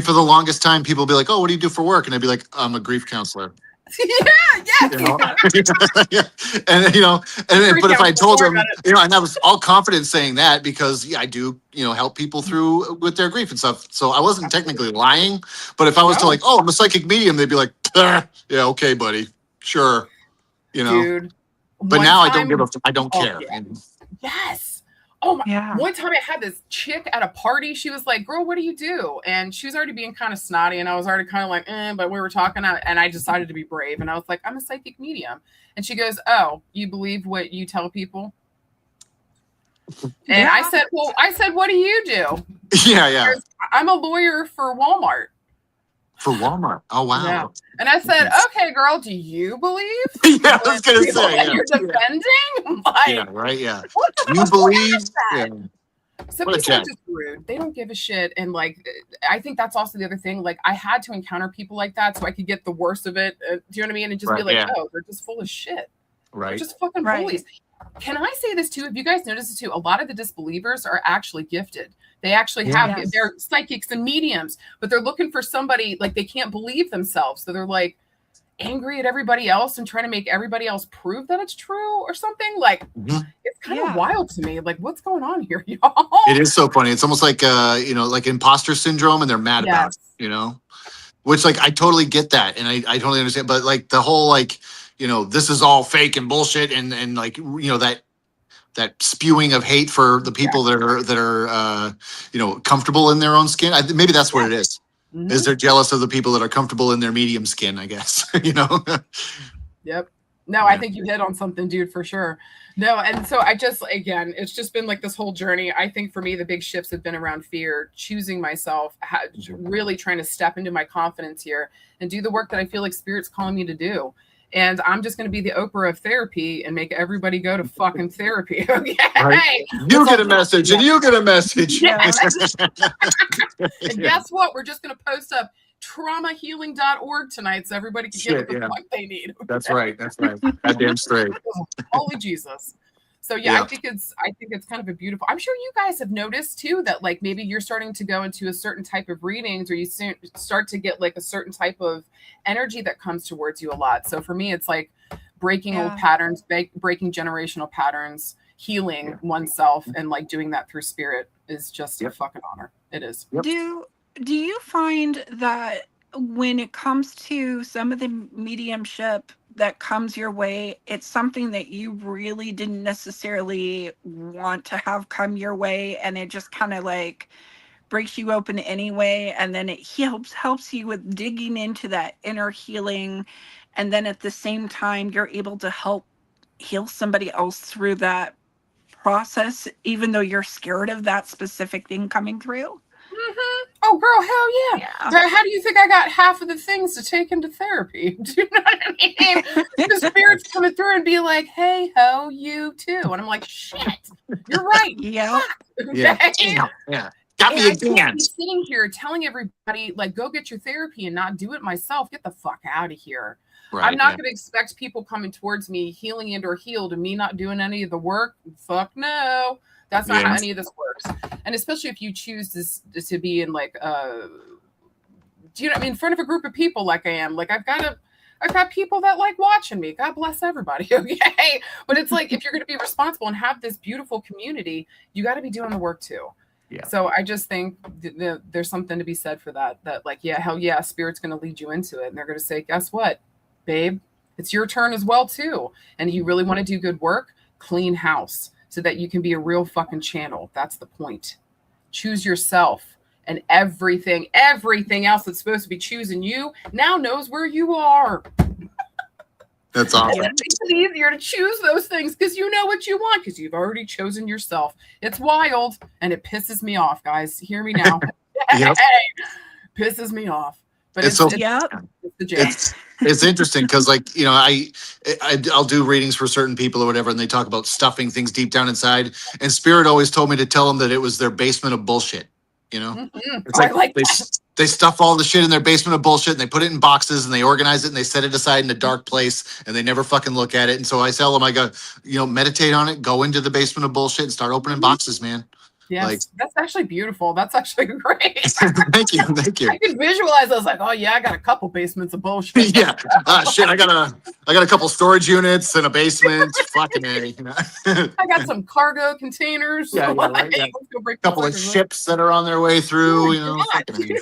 for the longest time, people would be like, "Oh, what do you do for work?" And I'd be like, "I'm a grief counselor." Yeah. Yes. You know, and but if I told them, and I was all confident saying that because I do, help people through with their grief and stuff. So I wasn't technically lying. But if I was to No. like, "Oh, I'm a psychic medium," they'd be like, "Yeah, okay, buddy, sure," Dude. But One now time, I don't oh, care. yeah. Yes. Oh my! Yeah. One time I had this chick at a party. She was like, "Girl, what do you do?" And she was already being kind of snotty, and I was already kind of like, but we were talking, and I decided to be brave, and I was like, "I'm a psychic medium," and she goes, "Oh, you believe what you tell people?" And I said, "Well, what do you do?" Yeah. I'm a lawyer for Walmart. For Walmart. Oh wow. Yeah. And I said, "Okay, girl, do you believe?" Yeah, I was gonna people say. that Yeah. you're defending. Like, Yeah. Right. Yeah. what the You fuck believe? is that? Yeah. Some What a people are jack. just rude. They don't give a shit. And like, I think that's also the other thing. Like, I had to encounter people like that so I could get the worst of it. Do you know what I mean? And just be Right, like, yeah. oh, they're just full of shit. They're Right. just fucking Right. bullies. Can I say this too? Have you guys noticed it too? A lot of the disbelievers are actually gifted. They actually have, Yes. they're psychics and mediums, but they're looking for somebody, like they can't believe themselves. So they're like angry at everybody else and trying to make everybody else prove that it's true or something. Like, Mhm. it's kind of Yeah. wild to me. Like, what's going on here, y'all? It is so funny. It's almost like like imposter syndrome, and they're mad about it. Which like I totally get that, and I totally understand. But like the whole this is all fake and bullshit, and like that spewing of hate for the people that are comfortable in their own skin. Maybe that's what it is. Mhm. Is they're jealous of the people that are comfortable in their medium skin, I guess. Yep. No, I think you hit on something, dude, for sure. No, and so again, it's just been like this whole journey. I think for me, the big shifts have been around fear, choosing myself, really trying to step into my confidence here and do the work that I feel like Spirit's calling me to do. And I'm just going to be the Oprah of therapy and make everybody go to fucking therapy. Okay. Right. You get a message and you get a message. Yeah. And guess what? We're just going to post up traumahealing.org tonight so everybody can get what the fuck they need. Okay? That's right. Goddamn straight. Holy Jesus. So yeah, I think it's kind of a beautiful. I'm sure you guys have noticed too that like maybe you're starting to go into a certain type of readings, or you start to get like a certain type of energy that comes towards you a lot. So for me, it's like breaking old patterns, breaking generational patterns, healing oneself, and like doing that through spirit is just a fucking honor. It is. Yep. Do you find that when it comes to some of the mediumship that comes your way, it's something that you really didn't necessarily want to have come your way, and it just kind of like breaks you open anyway, and then it helps you with digging into that inner healing, and then at the same time you're able to help heal somebody else through that process, even though you're scared of that specific thing coming through? Mm-hmm. Oh, girl, hell yeah. How do you think I got half of the things to take into therapy? Do you know what I mean? The spirit's coming through and be like, hey, ho, you too. And I'm like, shit, you're right. Yeah. Yeah. Got me again. Sitting here telling everybody, like, go get your therapy and not do it myself. Get the fuck out of here. Right, I'm not going to expect people coming towards me, healing and or healed, and me not doing any of the work. Fuck no. That's not how any of this works. And especially if you choose to be in like, do you know what I mean? In front of a group of people like I am. Like I've got people that like watching me. God bless everybody. Okay. But it's like, if you're going to be responsible and have this beautiful community, you got to be doing the work too. Yeah. So I just think there's something to be said for that like, yeah, hell yeah, Spirit's going to lead you into it. And they're going to say, guess what, babe, it's your turn as well too. And you really want to do good work, clean house so that you can be a real fucking channel. That's the point. Choose yourself, and everything else that's supposed to be choosing you now knows where you are. That's awesome. It makes it easier to choose those things because you know what you want because you've already chosen yourself. It's wild and it pisses me off, guys. Hear me now. Yep. Pisses me off. But it's the jam. It's interesting because like, I'll do readings for certain people or whatever, and they talk about stuffing things deep down inside. And Spirit always told me to tell them that it was their basement of bullshit. You know, Mhm. it's Oh, I like like that. they stuff all the shit in their basement of bullshit and they put it in boxes and they organize it and they set it aside in a dark place and they never fucking look at it. And so I tell them, I go, meditate on it, go into the basement of bullshit and start opening boxes, man. Like, Yes, that's actually beautiful. That's actually great. thank you. I can visualize. I was like, oh yeah, I got a couple basements of bullshit. Yeah. Shit. I got a couple storage units and a basement. Fucking A, I got some cargo containers. Yeah, Like, right, yeah. let's go break couple of those suckers ships that are on their way through, Yeah. fucking A.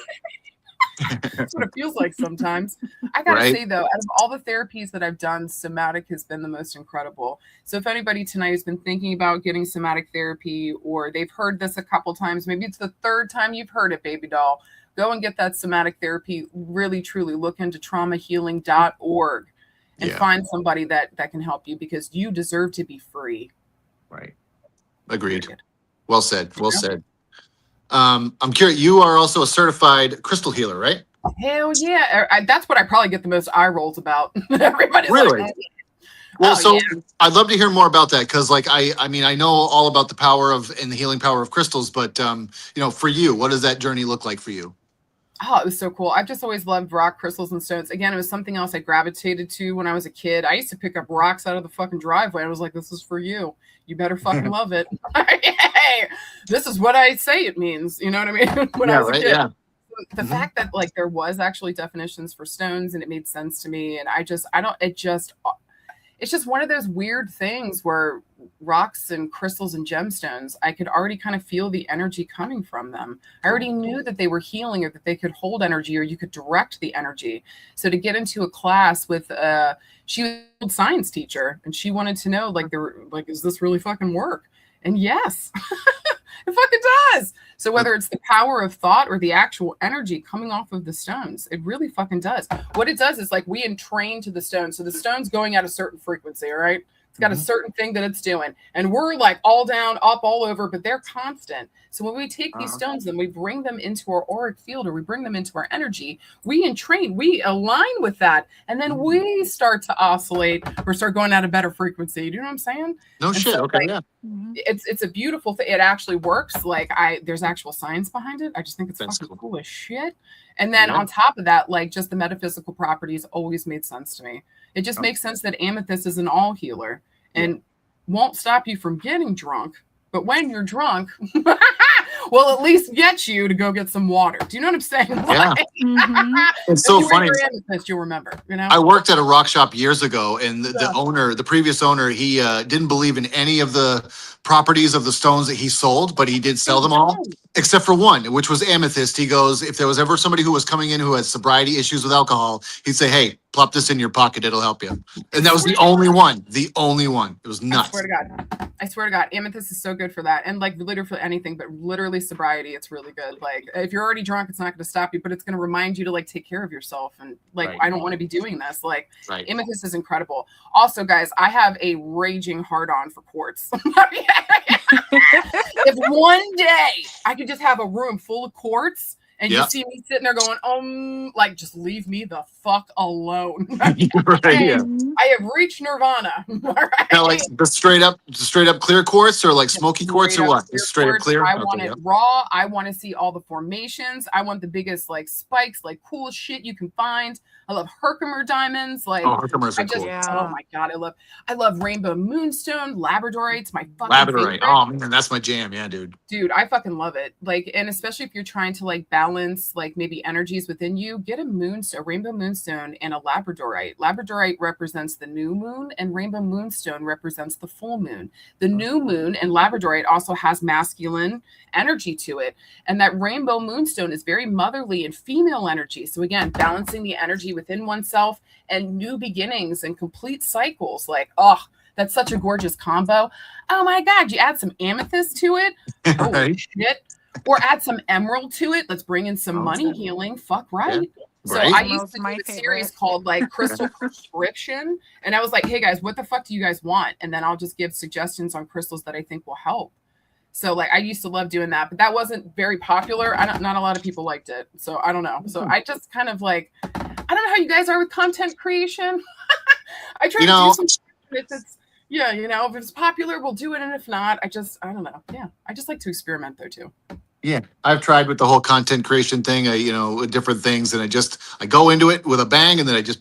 That's what it feels like sometimes. I gotta Right. say though, out of all the therapies that I've done, somatic has been the most incredible. So if anybody tonight has been thinking about getting somatic therapy, or they've heard this a couple times, maybe it's the third time you've heard it, baby doll, go and get that somatic therapy. Really, truly look into traumahealing.org and Yeah. find somebody that can help you, because you deserve to be free. Right. Agreed. Period. Well said. Well said. I'm curious. You are also a certified crystal healer, right? Hell yeah. That's what I probably get the most eye rolls about. Everybody's Really? like, Well, oh, so yeah. I'd love to hear more about that because, like, I mean, I know all about the power of and the healing power of crystals, but for you, what does that journey look like for you? Oh, it was so cool. I've just always loved rock, crystals, and stones. Again, it was something else I gravitated to when I was a kid. I used to pick up rocks out of the fucking driveway. I was like, this is for you. You better fucking love it. Hey, this is what I say it means. You know what I mean? When I was a kid. Yeah. The fact that like there was actually definitions for stones and it made sense to me. And it's just one of those weird things where rocks and crystals and gemstones, I could already kind of feel the energy coming from them. I already knew that they were healing or that they could hold energy or you could direct the energy. So to get into a class with she was a science teacher and she wanted to know is this really fucking work? And yes, it fucking does. So whether it's the power of thought or the actual energy coming off of the stones, it really fucking does. What it does is like we entrain to the stone. So the stone's going at a certain frequency, all right? It's got a certain thing that it's doing. And we're like all down, up, all over, but they're constant. So when we take these stones and we bring them into our auric field or we bring them into our energy, we entrain, we align with that. And then we start to oscillate or start going at a better frequency. Do you know what I'm saying? No And shit. so, Okay. like, Yeah. it's a beautiful thing. It actually works. Like there's actual science behind it. I just think it's That's fucking cool. cool as shit. And then on top of that, like just the metaphysical properties always made sense to me. It just makes sense that amethyst is an all healer and won't stop you from getting drunk. But when you're drunk, will at least get you to go get some water. Do you know what I'm saying? Yeah. It's If so you funny. read your amethyst, you'll remember. You know. I worked at a rock shop years ago, and the previous owner, he didn't believe in any of the properties of the stones that he sold, but he did sell them all, except for one, which was amethyst. He goes, if there was ever somebody who was coming in who had sobriety issues with alcohol, he'd say, hey, plop this in your pocket, it'll help you. And that was the only one. The only one. It was nuts. I swear to God, amethyst is so good for that. And like literally for anything, but literally sobriety, it's really good. Like if you're already drunk, it's not going to stop you, but it's going to remind you to like take care of yourself. And like, I don't want to be doing this. Like amethyst is incredible. Also, guys, I have a raging hard on for quartz. If one day I could just have a room full of quartz and you see me sitting there going, like, just leave me the fuck alone. I have reached nirvana. Right? Now, like the straight up clear quartz or like smoky quartz or what? Straight up clear. I want it raw. I want to see all the formations. I want the biggest like spikes, like cool shit you can find. I love Herkimer diamonds. Like Herkimer's are cool. Oh my God, I love rainbow moonstone, labradorite's my fucking labradorite. favorite. Oh man, that's my jam. Yeah, dude. Dude, I fucking love it. Like, and especially if you're trying to like balance like maybe energies within you, get a rainbow moonstone and a labradorite. Labradorite represents the new moon and rainbow moonstone represents the full moon. The new moon and labradorite also has masculine energy to it. And that rainbow moonstone is very motherly and female energy. So again, balancing the energy within oneself and new beginnings and complete cycles. Like, that's such a gorgeous combo. Oh my God, you add some amethyst to it. Holy shit. Or add some emerald to it. Let's bring in some money healing. Fuck right. Yeah. So I used to do a series called like Crystal Prescription. And I was like, hey guys, what the fuck do you guys want? And then I'll just give suggestions on crystals that I think will help. So like I used to love doing that, but that wasn't very popular. Not a lot of people liked it. So I don't know. So I just kind of like, I don't know how you guys are with content creation. I try to do some if it's if it's popular, we'll do it. And if not, I don't know. Yeah. I just like to experiment though too. Yeah, I've tried with the whole content creation thing. With different things, and I go into it with a bang, and then I just,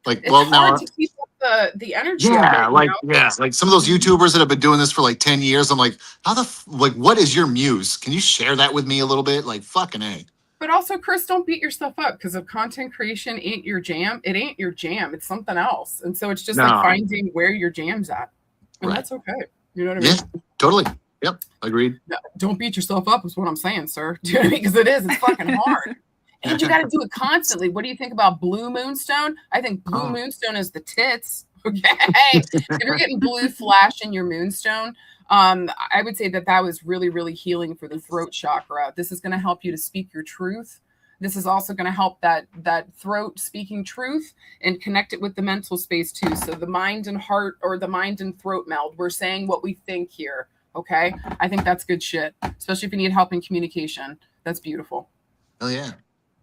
like, It's well, hard now, to keep up the energy of yeah, it, you like, know. yeah, like some of those Mhm. YouTubers that have been doing this for like 10 years. I'm like, like, what is your muse? Can you share that with me a little bit? Like, fucking A. But also, Chris, don't beat yourself up because if content creation ain't your jam, it ain't your jam. It's something else. And so it's just like No. finding where your jam's at. And Right. that's okay. You know what I Yeah, mean? totally. Yep. Agreed. No, don't beat yourself up is what I'm saying, sir. Do you know what I mean? Because it is. It's fucking hard. And you got to do it constantly. What do you think about blue moonstone? I think blue Oh. moonstone is the tits. Okay. If you're getting blue flash in your moonstone, I would say that was really, really healing for the throat chakra. This is going to help you to speak your truth. This is also going to help that throat speaking truth and connect it with the mental space too. So the mind and heart, or the mind and throat meld. We're saying what we think here. Okay. I think that's good shit, especially if you need help in communication. That's beautiful. Oh yeah.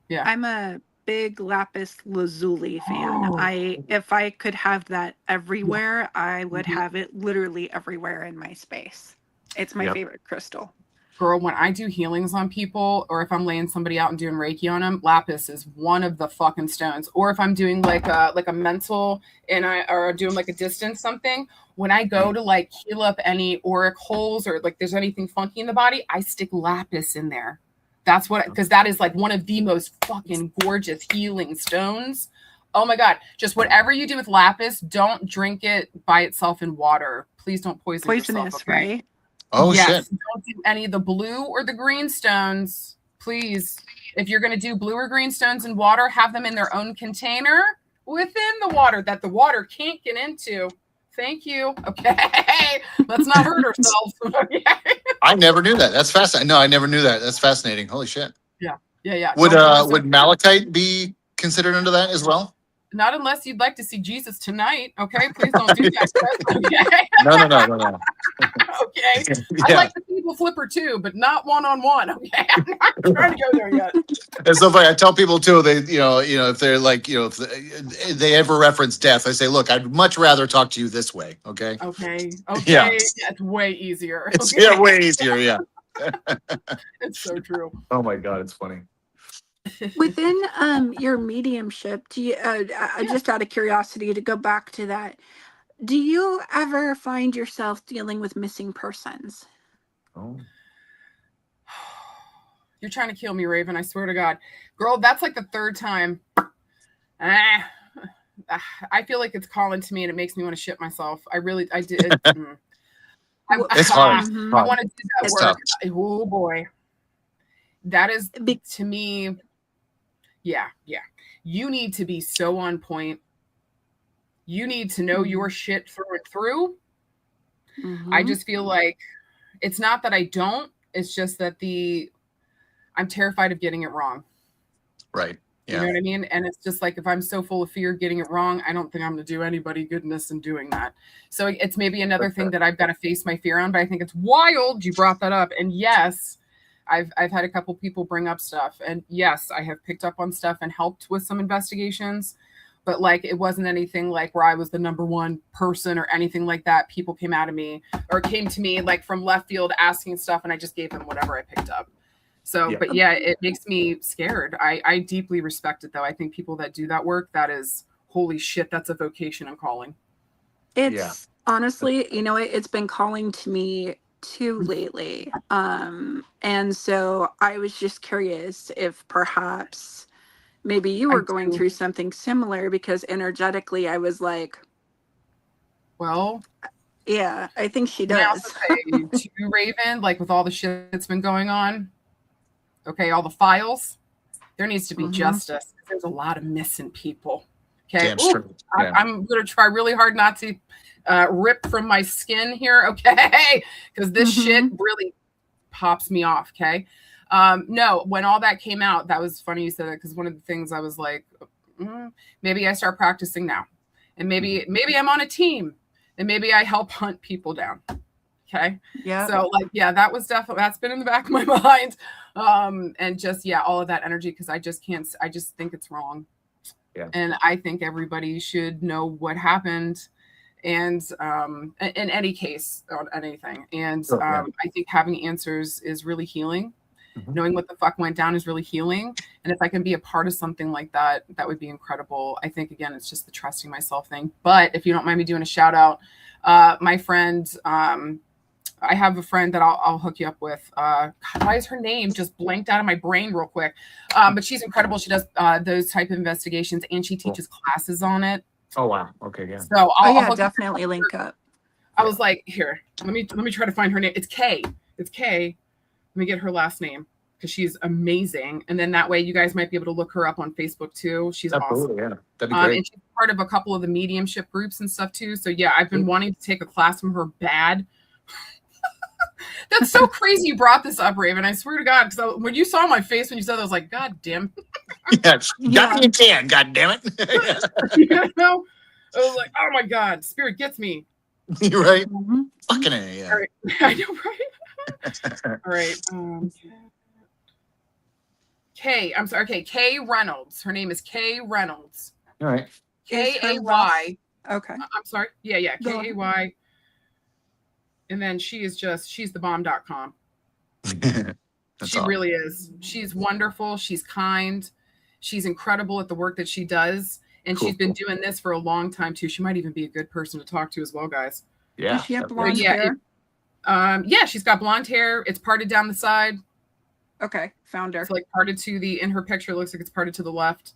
Yeah. I'm a big lapis lazuli fan. Oh. If I could have that everywhere, I would Mhm. have it literally everywhere in my space. It's my Yep. favorite crystal. Girl, when I do healings on people, or if I'm laying somebody out and doing Reiki on them, lapis is one of the fucking stones. Or if I'm doing like a mental or doing like a distance something, when I go to like heal up any auric holes or like there's anything funky in the body, I stick lapis in there. That's what, because that is like one of the most fucking gorgeous healing stones. Oh my God. Just whatever you do with lapis, don't drink it by itself in water. Please don't poison Poisonous, yourself. Okay? right? Oh Yes, shit. don't do any of the blue or the green stones. Please, if you're going to do blue or green stones in water, have them in their own container within the water that the water can't get into. Thank you. Okay. Let's not hurt ourselves. Okay. I never knew that. That's fascinating. No, I never knew that. That's fascinating. Holy shit. Yeah. Would malachite be considered under that as well? Not unless you'd like to see Jesus tonight. Okay. Please don't do that. Okay. No. Okay. Yeah. I like the people flipper too, but not one-on-one. Okay. I'm not trying to go there yet. It's so funny. I tell people too, if they're like, if they ever reference death, I say, look, I'd much rather talk to you this way. Okay. Okay. Yeah. It's way easier. It's Okay? way easier. Yeah. It's so true. Oh my God. It's funny. Within your mediumship, do you just out of curiosity to go back to that, do you ever find yourself dealing with missing persons? Oh. You're trying to kill me, Raven. I swear to God. Girl, that's like the third time. I feel like it's calling to me and it makes me want to shit myself. I did. It's hard. Mhm. I want to do that It's work. tough. Oh boy. That is, to me, yeah. You need to be so on point. You need to know your shit through and through. Mhm. I just feel like it's not that I don't. It's just that I'm terrified of getting it wrong. Right. Yeah. You know what I mean? And it's just like, if I'm so full of fear of getting it wrong, I don't think I'm going to do anybody goodness in doing that. So it's maybe another thing that I've got to face my fear on, but I think it's wild. You brought that up. And yes, I've had a couple people bring up stuff, and yes, I have picked up on stuff and helped with some investigations, but like, it wasn't anything like where I was the number one person or anything like that. People came to me like from left field asking stuff, and I just gave them whatever I picked up. So, Yeah. but yeah, it makes me scared. I deeply respect it though. I think people that do that work, that is, holy shit, that's a vocation and calling. It's honestly, it's been calling to me too lately. And so I was just curious if perhaps maybe you were going through something similar, because energetically I was like, well, yeah, I think she can I does. also say too, Raven, like with all the shit that's been going on, okay, all the files, there needs to be justice. There's a lot of missing people. Okay. I'm going to try really hard not to rip from my skin here. Okay. Because this shit really pops me off. Okay. No, when all that came out, that was funny you said that, because one of the things I was like, maybe I start practicing now, and maybe I'm on a team, and maybe I help hunt people down. Okay. Yeah. So like, yeah, that's been in the back of my mind. And just, yeah, all of that energy. Cause I just think it's wrong. Yeah. And I think everybody should know what happened. And in any case, on anything. And Oh, yeah. I think having answers is really healing. Mhm. Knowing what the fuck went down is really healing. And if I can be a part of something like that, that would be incredible. I think, again, it's just the trusting myself thing. But if you don't mind me doing a shout out, my friend, I have a friend that I'll hook you up with. God, why is her name just blanked out of my brain real quick? But she's incredible. She does those type of investigations, and she teaches classes on it. Oh wow. Okay. Yeah. So I'll hook you definitely link up. I was like, here, let me try to find her name. It's Kay. It's Kay. Let me get her last name because she's amazing. And then that way you guys might be able to look her up on Facebook too. She's awesome. Yeah. That'd be great. And she's part of a couple of the mediumship groups and stuff too. So yeah, I've been wanting to take a class from her bad. That's so crazy you brought this up, Raven. I swear to God, because when you saw my face when you said that, I was like, God damn. Yes. Got me in can, God damn it. You know? I was like, oh my God, spirit gets me. You're right. Mm-hmm. Fucking A, yeah. All right. I know, right? All right. Kay, I'm sorry. Okay, Kay Reynolds. Her name is Kay Reynolds. All right. K-A-Y. Okay. I'm sorry. Yeah. Go K-A-Y. And then she's the bomb.com. She awesome. really is. She's wonderful. She's kind. She's incredible at the work that she does. And Cool. she's been doing this for a long time too. She might even be a good person to talk to as well, guys. Yeah. Does she have definitely. blonde hair? Yeah, she's got blonde hair. It's parted down the side. Okay, found her. It's like parted to in her picture, it looks like it's parted to the left.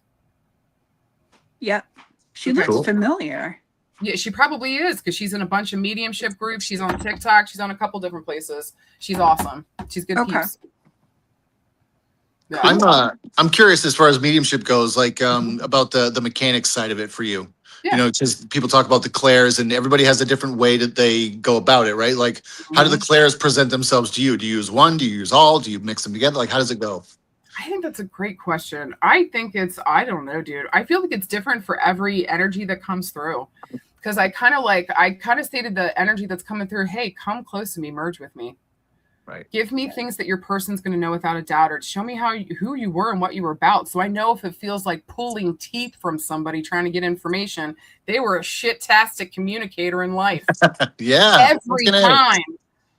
Yep. She Okay. looks Cool. familiar. Yeah, she probably is because she's in a bunch of mediumship groups. She's on TikTok. She's on a couple different places. She's awesome. She's good. Okay. Peeps. Yeah. I'm curious as far as mediumship goes, like about the mechanics side of it for you. Yeah. You know, because people talk about the clairs and everybody has a different way that they go about it, right? Like, how do the clairs present themselves to you? Do you use one? Do you use all? Do you mix them together? Like, how does it go? I think that's a great question. I think I don't know, dude. I feel like it's different for every energy that comes through. Because I kind of stated the energy that's coming through, hey, come close to me, merge with me. Right. Give me things that your person's going to know without a doubt, or show me who you were and what you were about. So I know if it feels like pulling teeth from somebody trying to get information, they were a shit-tastic communicator in life. Yeah. Every time.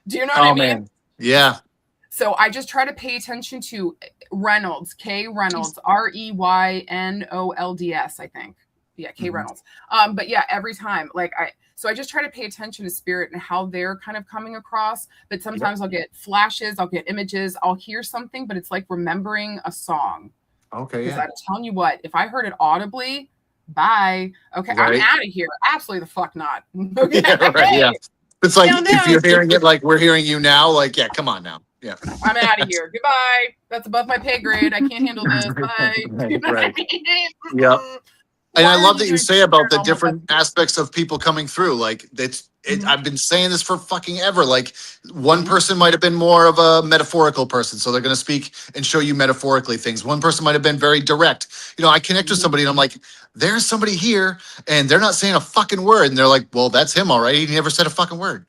Do you know what I mean? Man. Yeah. So I just try to pay attention to Reynolds, K Reynolds, Reynolds, I think. Yeah, K Reynolds. But yeah, every time, so I just try to pay attention to spirit and how they're kind of coming across. But sometimes I'll get flashes, I'll get images, I'll hear something, but it's like remembering a song. Okay. Because Yeah. I'm telling you what, if I heard it audibly, bye. Okay, Right. I'm out of here. Absolutely the fuck not. Okay. Yeah, right, yeah. It's like Down, if down. you're hearing it like we're hearing you now, like, yeah, come on now. Yeah. I'm out of here. Goodbye. That's above my pay grade. I can't handle this. Bye. You know what I Right. mean? Yep. And Why I are love that you doing say about the paranormal different investigations? aspects of people coming through. Like Mhm. I've been saying this for fucking ever. Like one person might have been more of a metaphorical person. So they're going to speak and show you metaphorically things. One person might have been very direct. You know, I connect with somebody and I'm like, there's somebody here and they're not saying a fucking word. And they're like, well, that's him. All right. He never said a fucking word.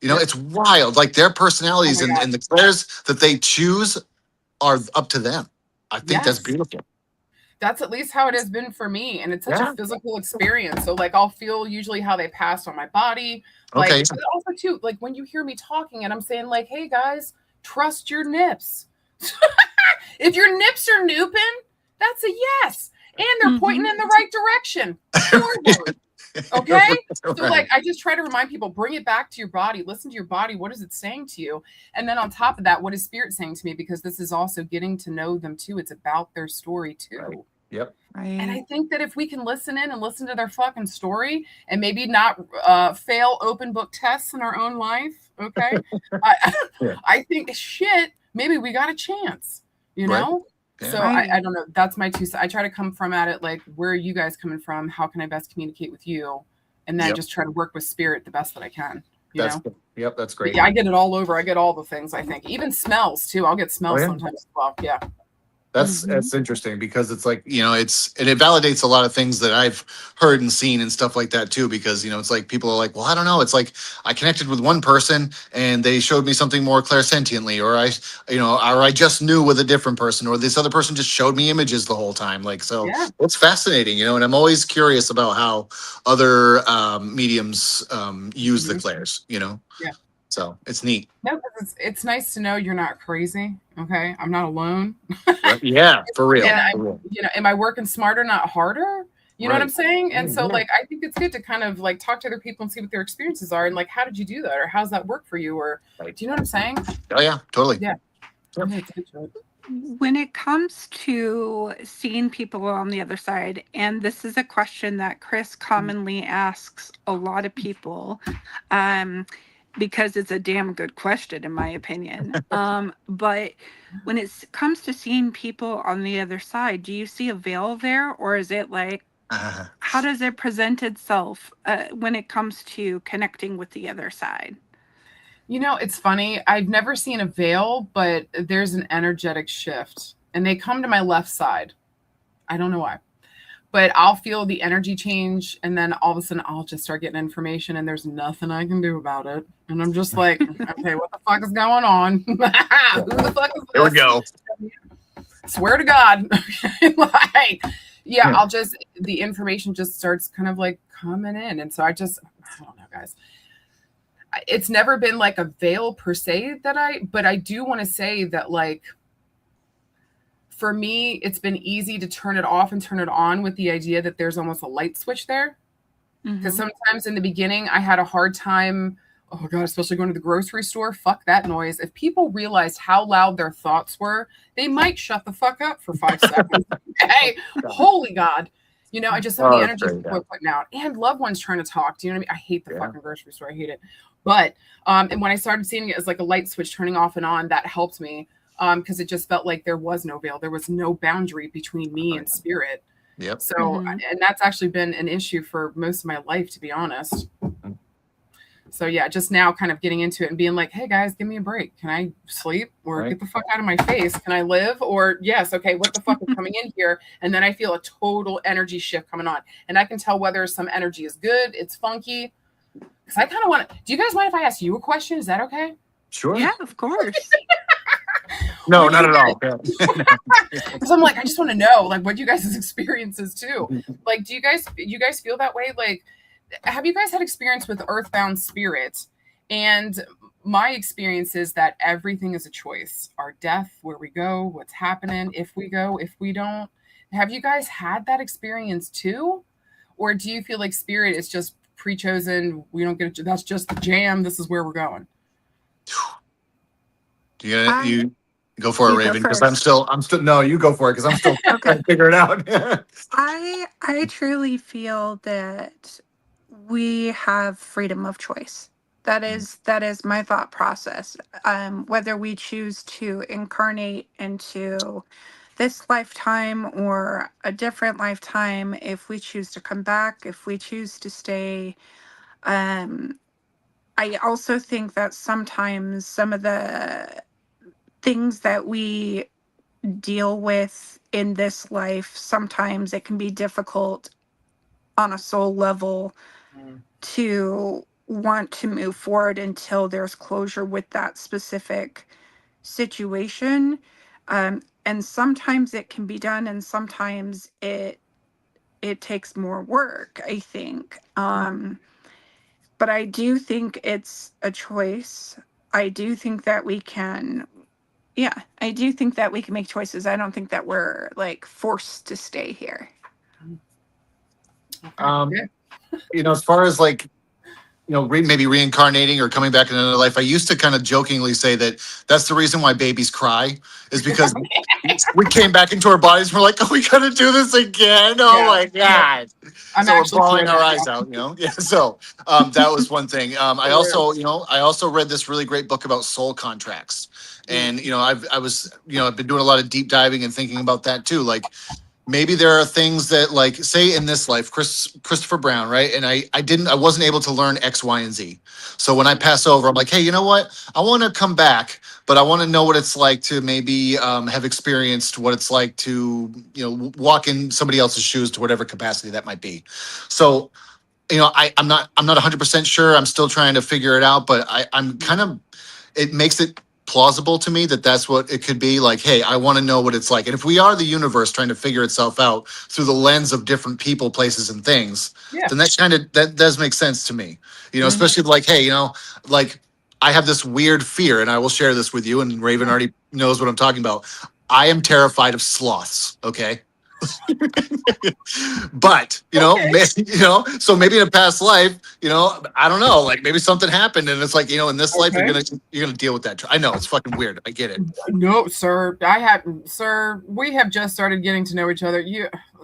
You know, Yep. it's wild. Like their personalities Oh my God. and the clairs that they choose are up to them. I think that's Yes. beautiful. That's at least how it has been for me. And it's such Yeah. a physical experience. So like I'll feel usually how they pass on my body. Like Okay. but also too, like when you hear me talking and I'm saying like, hey guys, trust your nips. If your nips are nooping, that's a yes. And they're pointing in the right direction. Forward. Okay. So like I just try to remind people, bring it back to your body, listen to your body. What is it saying to you? And then on top of that, what is spirit saying to me? Because this is also getting to know them too. It's about their story too. Right. Yep. And I think that if we can listen in and listen to their fucking story and maybe not fail open book tests in our own life, okay? Yeah. I think shit, maybe we got a chance, you Right. know? Yeah. So I don't know. That's my two. I try to come from at it like, where are you guys coming from? How can I best communicate with you? And then Yep. just try to work with spirit the best that I can. You know? Yep, that's But great. yeah, I get it all over. I get all the things, I think. Even smells too. I'll get smells yeah? sometimes as well. Yeah. That's interesting because it's like, and it validates a lot of things that I've heard and seen and stuff like that too, because, it's like people are like, well, I don't know. It's like I connected with one person and they showed me something more clairsentiently, or I just knew with a different person, or this other person just showed me images the whole time. Like, so Yeah. it's fascinating, and I'm always curious about how other mediums use the clairs, Yeah. So it's neat. No, because it's nice to know you're not crazy. Okay, I'm not alone. Yeah, for real. Yeah. For real. Am I working smarter, not harder? You know what I'm saying? And so, Yeah. like, I think it's good to kind of like talk to other people and see what their experiences are, and like, how did you do that, or how's that work for you, or do you know what I'm saying? Oh yeah, totally. Yeah. Yep. When it comes to seeing people on the other side, and this is a question that Chris commonly asks a lot of people, because it's a damn good question in my opinion. But when it comes to seeing people on the other side, do you see a veil there, or is it like, how does it present itself when it comes to connecting with the other side? It's funny. I've never seen a veil, but there's an energetic shift, and they come to my left side. I don't know why, but I'll feel the energy change, and then all of a sudden I'll just start getting information, and there's nothing I can do about it. And I'm just like, okay, what the fuck is going on? Who the fuck is this? There we go. Swear to God. Like, yeah, the information just starts kind of like coming in. And so I don't know, guys. It's never been like a veil per se but I do want to say that, like, for me, it's been easy to turn it off and turn it on with the idea that there's almost a light switch there. Because sometimes in the beginning, I had a hard time, oh God, especially going to the grocery store. Fuck that noise. If people realized how loud their thoughts were, they might shut the fuck up for 5 seconds. Hey, holy God. I just some of the energy people are putting out, and loved ones trying to talk. Do you know what I mean? I hate the fucking grocery store. I hate it. But and when I started seeing it as like a light switch turning off and on, that helped me. Because it just felt like there was no veil. There was no boundary between me and spirit. Yep. So, and that's actually been an issue for most of my life, to be honest. So yeah, just now kind of getting into it and being like, hey guys, give me a break. Can I sleep, or get the fuck out of my face? Can I live? Or yes, okay, what the fuck is coming in here? And then I feel a total energy shift coming on. And I can tell whether some energy is good, it's funky. Because I kind of want to, do you guys mind if I ask you a question? Is that okay? Sure. Yeah, of course. No, not at all. Because I'm like, I just want to know, like, what you guys' experiences too. Like, do you guys feel that way? Like, have you guys had experience with earthbound spirits? And my experience is that everything is a choice. Our death, where we go, what's happening, if we go, if we don't. Have you guys had that experience too? Or do you feel like spirit is just pre-chosen? We don't get it. That's just the jam. This is where we're going. You go for it, Raven, because I'm still no, you go for it, because I'm still trying to figure it out. I truly feel that we have freedom of choice. That is my thought process. Whether we choose to incarnate into this lifetime or a different lifetime, if we choose to come back, if we choose to stay. I also think that sometimes some of the things that we deal with in this life, sometimes it can be difficult on a soul level to want to move forward until there's closure with that specific situation. And sometimes it can be done, and sometimes it takes more work, I think. But I do think it's a choice. I do think that we can make choices. I don't think that we're like forced to stay here. As far as like, maybe reincarnating or coming back in another life, I used to kind of jokingly say that that's the reason why babies cry, is because we came back into our bodies and we're like, oh, we gotta do this again. Oh my God. So we're bawling our eyes out, Yeah. So that was one thing. I also read this really great book about soul contracts. And, I've been doing a lot of deep diving and thinking about that too. Like, maybe there are things that, like, say in this life, Christopher Brown, right? And I wasn't able to learn X, Y, and Z. So when I pass over, I'm like, hey, you know what? I want to come back, but I want to know what it's like to maybe have experienced what it's like to, walk in somebody else's shoes to whatever capacity that might be. So, I'm not 100% sure. I'm still trying to figure it out, but I'm kind of, it makes it plausible to me that that's what it could be like. Hey, I want to know what it's like. And if we are the universe trying to figure itself out through the lens of different people, places, and things, then that does make sense to me, especially like, hey, like I have this weird fear, and I will share this with you, and Raven already knows what I'm talking about. I am terrified of sloths. Okay. But so maybe in a past life, I don't know, like maybe something happened, and it's like, in this life you're gonna deal with that. I know it's fucking weird. I get it. No, sir. Sir, we have just started getting to know each other.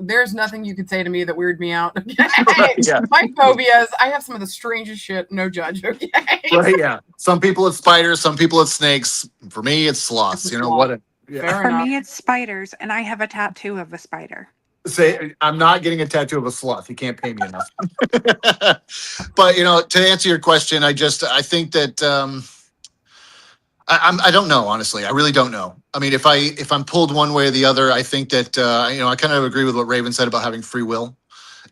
There's nothing you could say to me that weirded me out. Okay? Yeah. My phobias, I have some of the strangest shit. No judge. Okay. Right. Yeah. Some people it's spiders. Some people it's snakes. For me, it's sloths. What? Yeah. For me, it's spiders, and I have a tattoo of a spider. Say, I'm not getting a tattoo of a sloth. You can't pay me enough. But to answer your question, I think that I don't know, honestly. I really don't know. I mean, if I'm pulled one way or the other, I think that I kind of agree with what Raven said about having free will.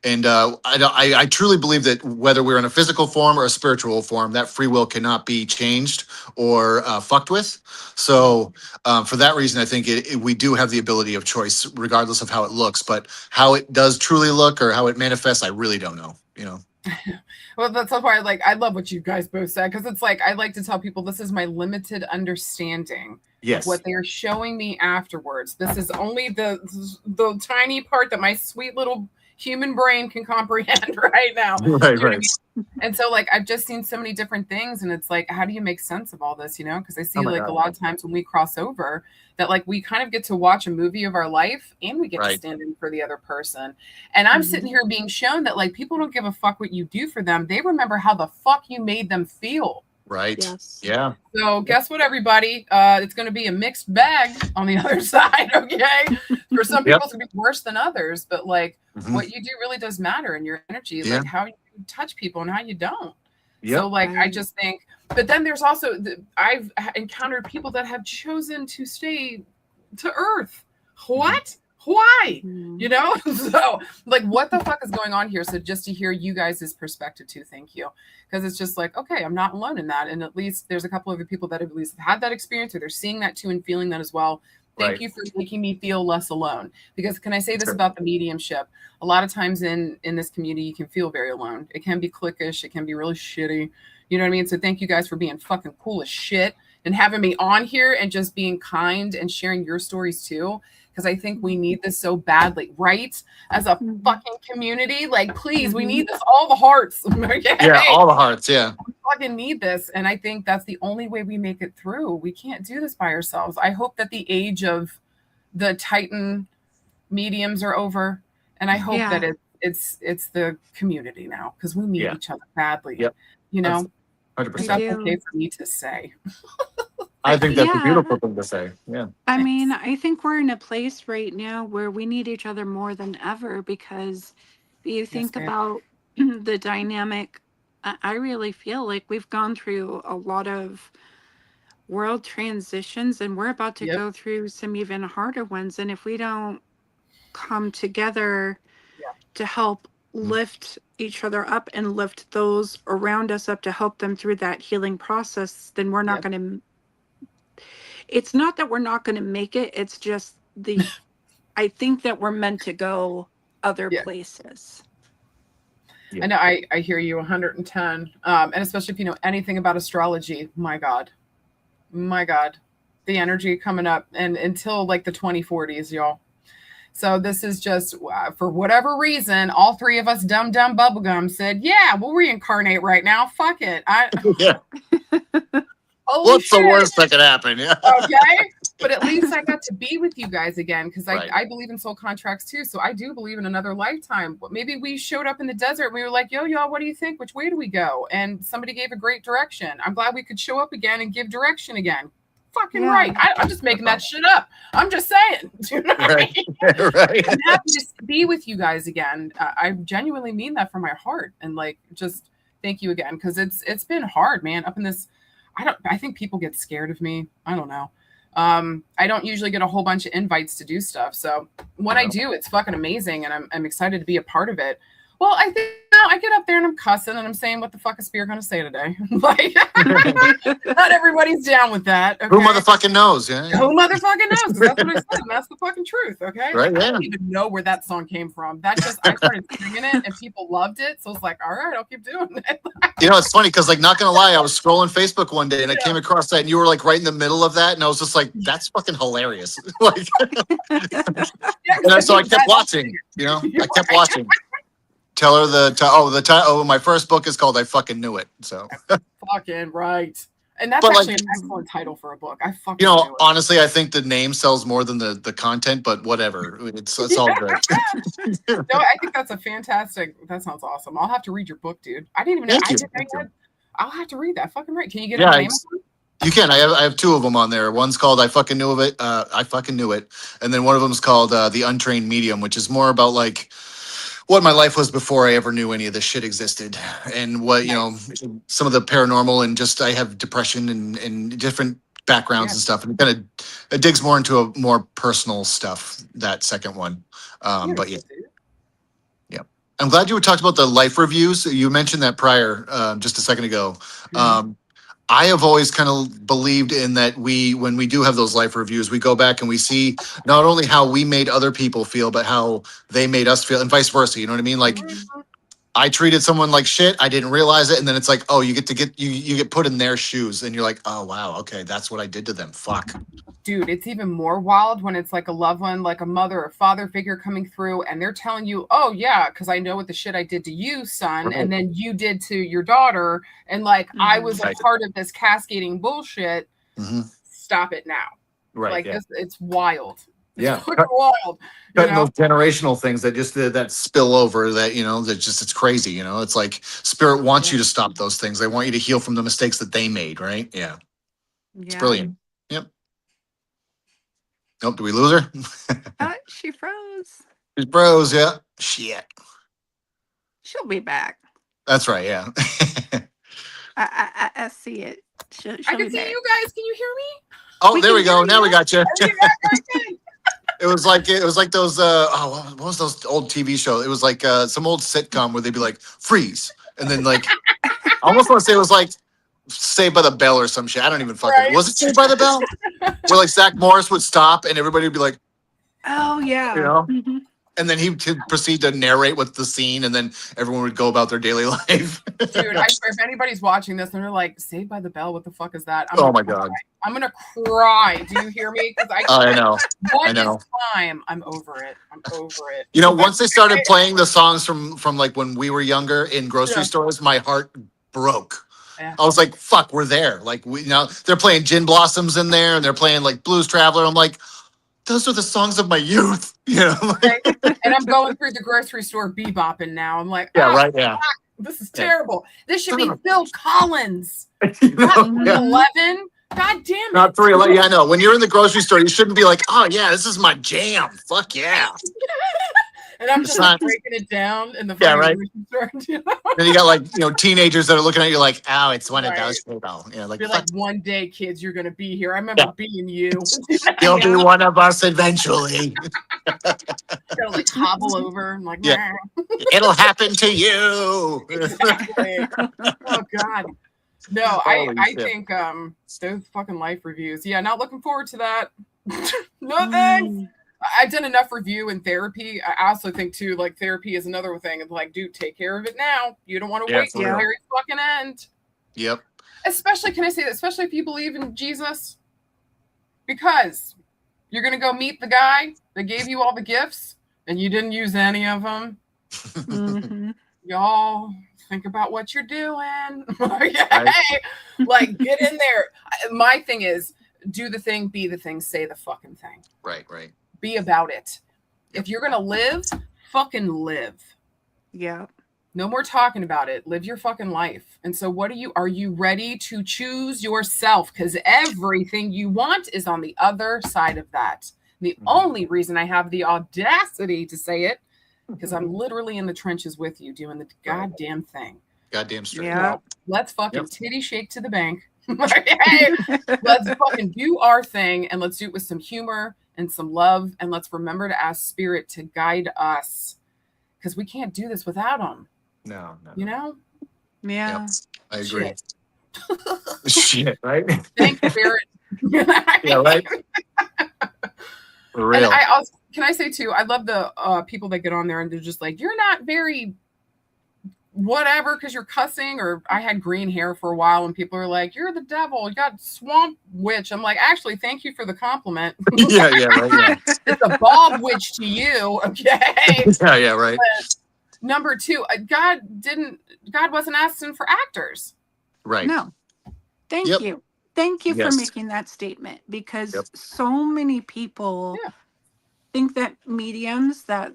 And I truly believe that whether we're in a physical form or a spiritual form, that free will cannot be changed or fucked with. So for that reason, I think we do have the ability of choice, regardless of how it looks. But how it does truly look or how it manifests, I really don't know. Well, that's why I love what you guys both said, because it's like I like to tell people this is my limited understanding. Yes. Of what they are showing me afterwards. This is only the tiny part that my sweet little human brain can comprehend right now. Right. I mean? And so I've just seen so many different things, and it's like, how do you make sense of all this? Because I see a lot of times when we cross over that we kind of get to watch a movie of our life, and we get to stand in for the other person. And I'm sitting here being shown that people don't give a fuck what you do for them. They remember how the fuck you made them feel. Right. Yes. Yeah. So guess what, everybody? It's going to be a mixed bag on the other side. Okay. For some people, it's going to be worse than others, but what you do really does matter in your energy, how you touch people and how you don't. Yep. So I just think, but then there's also, I've encountered people that have chosen to stay to Earth. What? Why? So what the fuck is going on here? So just to hear you guys' perspective too, thank you. Because it's just okay, I'm not alone in that. And at least there's a couple of other people that have at least had that experience, or they're seeing that too and feeling that as well. Thank you for making me feel less alone. Because can I say this about the mediumship? A lot of times in this community, you can feel very alone. It can be cliquish. It can be really shitty. You know what I mean? So thank you guys for being fucking cool as shit and having me on here and just being kind and sharing your stories too. Because I think we need this so badly, right? As a fucking community, please, we need this. All the hearts. Okay? Yeah, all the hearts, yeah. We fucking need this. And I think that's the only way we make it through. We can't do this by ourselves. I hope that the age of the Titan mediums are over. And I hope that it's the community now, because we need each other badly. Yep. 100%. That's okay for me to say. I think that's a beautiful thing to say. Yeah. I mean, I think we're in a place right now where we need each other more than ever, because you think about the dynamic. I really feel like we've gone through a lot of world transitions, and we're about to go through some even harder ones. And if we don't come together to help lift each other up and lift those around us up to help them through that healing process, then we're not going to. It's not that we're not going to make it. It's just I think that we're meant to go other places. Yeah. I know. I hear you 110. And especially if you know anything about astrology, my God, the energy coming up and until the 2040s, y'all. So this is just for whatever reason, all three of us dumb bubblegum said, yeah, we'll reincarnate right now. Fuck it. What's the worst that could happen? Yeah. Okay. But at least I got to be with you guys again, because I believe in soul contracts too. So I do believe in another lifetime. Maybe we showed up in the desert and we were like, yo, y'all, what do you think? Which way do we go? And somebody gave a great direction. I'm glad we could show up again and give direction again. Fucking right. I'm just making that shit up. I'm just saying. You know what I mean? Right. I'm happy to be with you guys again. I genuinely mean that from my heart. And just thank you again, because it's been hard, man. Up in this I think people get scared of me. I don't know. I don't usually get a whole bunch of invites to do stuff. So when I do, it's fucking amazing. And I'm excited to be a part of it. Well, I think I get up there and I'm cussing and I'm saying, what the fuck is Spear going to say today? Like, not everybody's down with that. Okay? Who motherfucking knows? Yeah. Who motherfucking knows? 'Cause that's what I said. And that's the fucking truth. Okay. Right, Like, I yeah. don't even know where that song came from. That just, I started singing it and people loved it. So it's like, all right, I'll keep doing it. You know, it's funny because, like, not gonna lie, I was scrolling Facebook one day and I came across that, and you were like right in the middle of that, and I was just like, "That's fucking hilarious!" Like, and so I kept watching. You know, I kept watching. Tell her my first book is called "I Fucking Knew It." So, fucking right. And that's But, actually like, an excellent title for a book. I fucking you knew know, it. honestly, I think the name sells more than the content, but whatever. It's all good. No, I think that's a fantastic. That sounds awesome. I'll have to read your book, dude. I didn't even know. Thank you. I'll have to read that. Fucking right. Can you get Yeah, a name? You can. I have two of them on there. One's called "I Fucking Knew It." I fucking knew it, and then one of them is called "The Untrained Medium," which is more about like what my life was before I ever knew any of this shit existed, and what you know, some of the paranormal, and just I have depression and different backgrounds and stuff, and it digs more into a more personal stuff. That second one, but yeah. I'm glad you talked about the life reviews. You mentioned that prior, just a second ago. I have always kind of believed in that when we do have those life reviews, we go back and we see not only how we made other people feel, but how they made us feel, and vice versa. You know what I mean? Like, I treated someone like shit. I didn't realize it, and then it's like, oh, you get put in their shoes, and you're like, oh wow, okay, that's what I did to them. Fuck. Dude, it's even more wild when it's like a loved one, like a mother or father figure coming through, and they're telling you, oh yeah, because I know what the shit I did to you, son, Right. and then you did to your daughter, and like I was a part of this cascading bullshit. Stop it now. Right. Like this, it's wild. It's fucking wild. Cutting those generational things that just that spill over, that it's crazy. It's like spirit wants you to stop those things. They want you to heal from the mistakes that they made, right? Yeah. It's brilliant. Yep. Nope, do we lose her? She froze. She's froze, yeah. Shit. She'll be back. That's right, yeah. I see it. She'll I can see back. you guys. Can you hear me? Oh, there we go. Now we got you. Okay. It was like those what was those old TV shows? It was like some old sitcom where they'd be like, freeze. And then like I almost want to say it was like Saved by the Bell or some shit. I don't even fucking was it Saved by the Bell? Where like Zach Morris would stop and everybody would be like, oh yeah. And then he would proceed to narrate what's the scene, and then everyone would go about their daily life. Dude, I swear, if anybody's watching this and they're like, Saved by the Bell, what the fuck is that? Oh my God. I'm gonna cry. Do you hear me? Because I know. One time, I'm over it. I'm over it. Once they started playing the songs from like when we were younger in grocery stores, my heart broke. Yeah. I was like, fuck, we're there. Like they're playing Gin Blossoms in there, and they're playing like Blues Traveler. I'm like, those are the songs of my youth, Right? And I'm going through the grocery store bebopping now. I'm like, right, fuck, this is terrible. This should be Phil Collins. Not 11. God damn it. Not 311. Yeah, I know. When you're in the grocery store, you shouldn't be like, oh yeah, this is my jam. Fuck yeah. And I'm just like breaking it down in the grocery store. Then you got like teenagers that are looking at you like, oh, it's one of those people. Like, you're like, one day, kids, you're gonna be here. I remember being you. You'll be one of us eventually. Gotta like hobble over. I'm like, it'll happen to you. Exactly. Oh God. No, I think those fucking life reviews. Yeah, not looking forward to that. No thanks. I've done enough review and therapy. I also think too, like therapy is another thing. It's like, dude, take care of it now. You don't want to wait till the very fucking end. Yep. Especially, can I say that? Especially if you believe in Jesus, because you're gonna go meet the guy that gave you all the gifts and you didn't use any of them. Y'all think about what you're doing. Like, get in there. My thing is, do the thing, be the thing, say the fucking thing. Right. Be about it. If you're gonna live, fucking live. Yeah. No more talking about it. Live your fucking life. And so are you ready to choose yourself? Because everything you want is on the other side of that. The only reason I have the audacity to say it, because I'm literally in the trenches with you doing the goddamn thing. Goddamn straight. Yeah. Let's fucking titty shake to the bank. Okay? Let's fucking do our thing, and let's do it with some humor and some love, and let's remember to ask spirit to guide us, because we can't do this without them. No. You know? Yeah. Yep, I agree. Shit. Shit, right? Thanks, spirit. Yeah, right. For real. And I also, can I say too, I love the people that get on there and they're just like, you're not very whatever because you're cussing. Or I had green hair for a while and people are like, you're the devil, you got swamp witch. I'm like, actually, thank you for the compliment. Yeah, right. Yeah. It's a bald witch to you, okay? Yeah, right. But number two, God wasn't asking for actors. Right. No. Thank Yep. you. Thank you for Yes. making that statement, because Yep. so many people Yeah. think that mediums, that,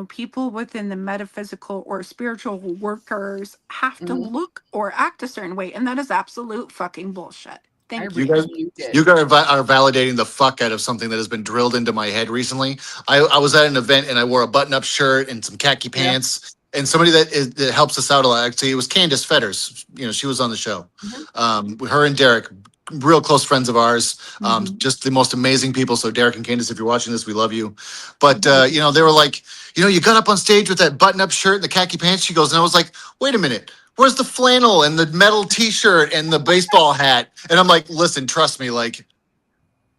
people within the metaphysical or spiritual workers have to Mhm. look or act a certain way. And that is absolute fucking bullshit. Thank You you. guys, did. you guys are validating the fuck out of something that has been drilled into my head recently. I was at an event and I wore a button-up shirt and some khaki pants. And somebody that helps us out a lot, actually, it was Candace Fetters. She was on the show. Her and Derek, real close friends of ours. Mhm. Just the most amazing people. So Derek and Candace, if you're watching this, we love you. But they were like, you got up on stage with that button-up shirt and the khaki pants. She goes, and I was like, wait a minute. Where's the flannel and the metal t-shirt and the baseball hat? And I'm like, listen, trust me, like,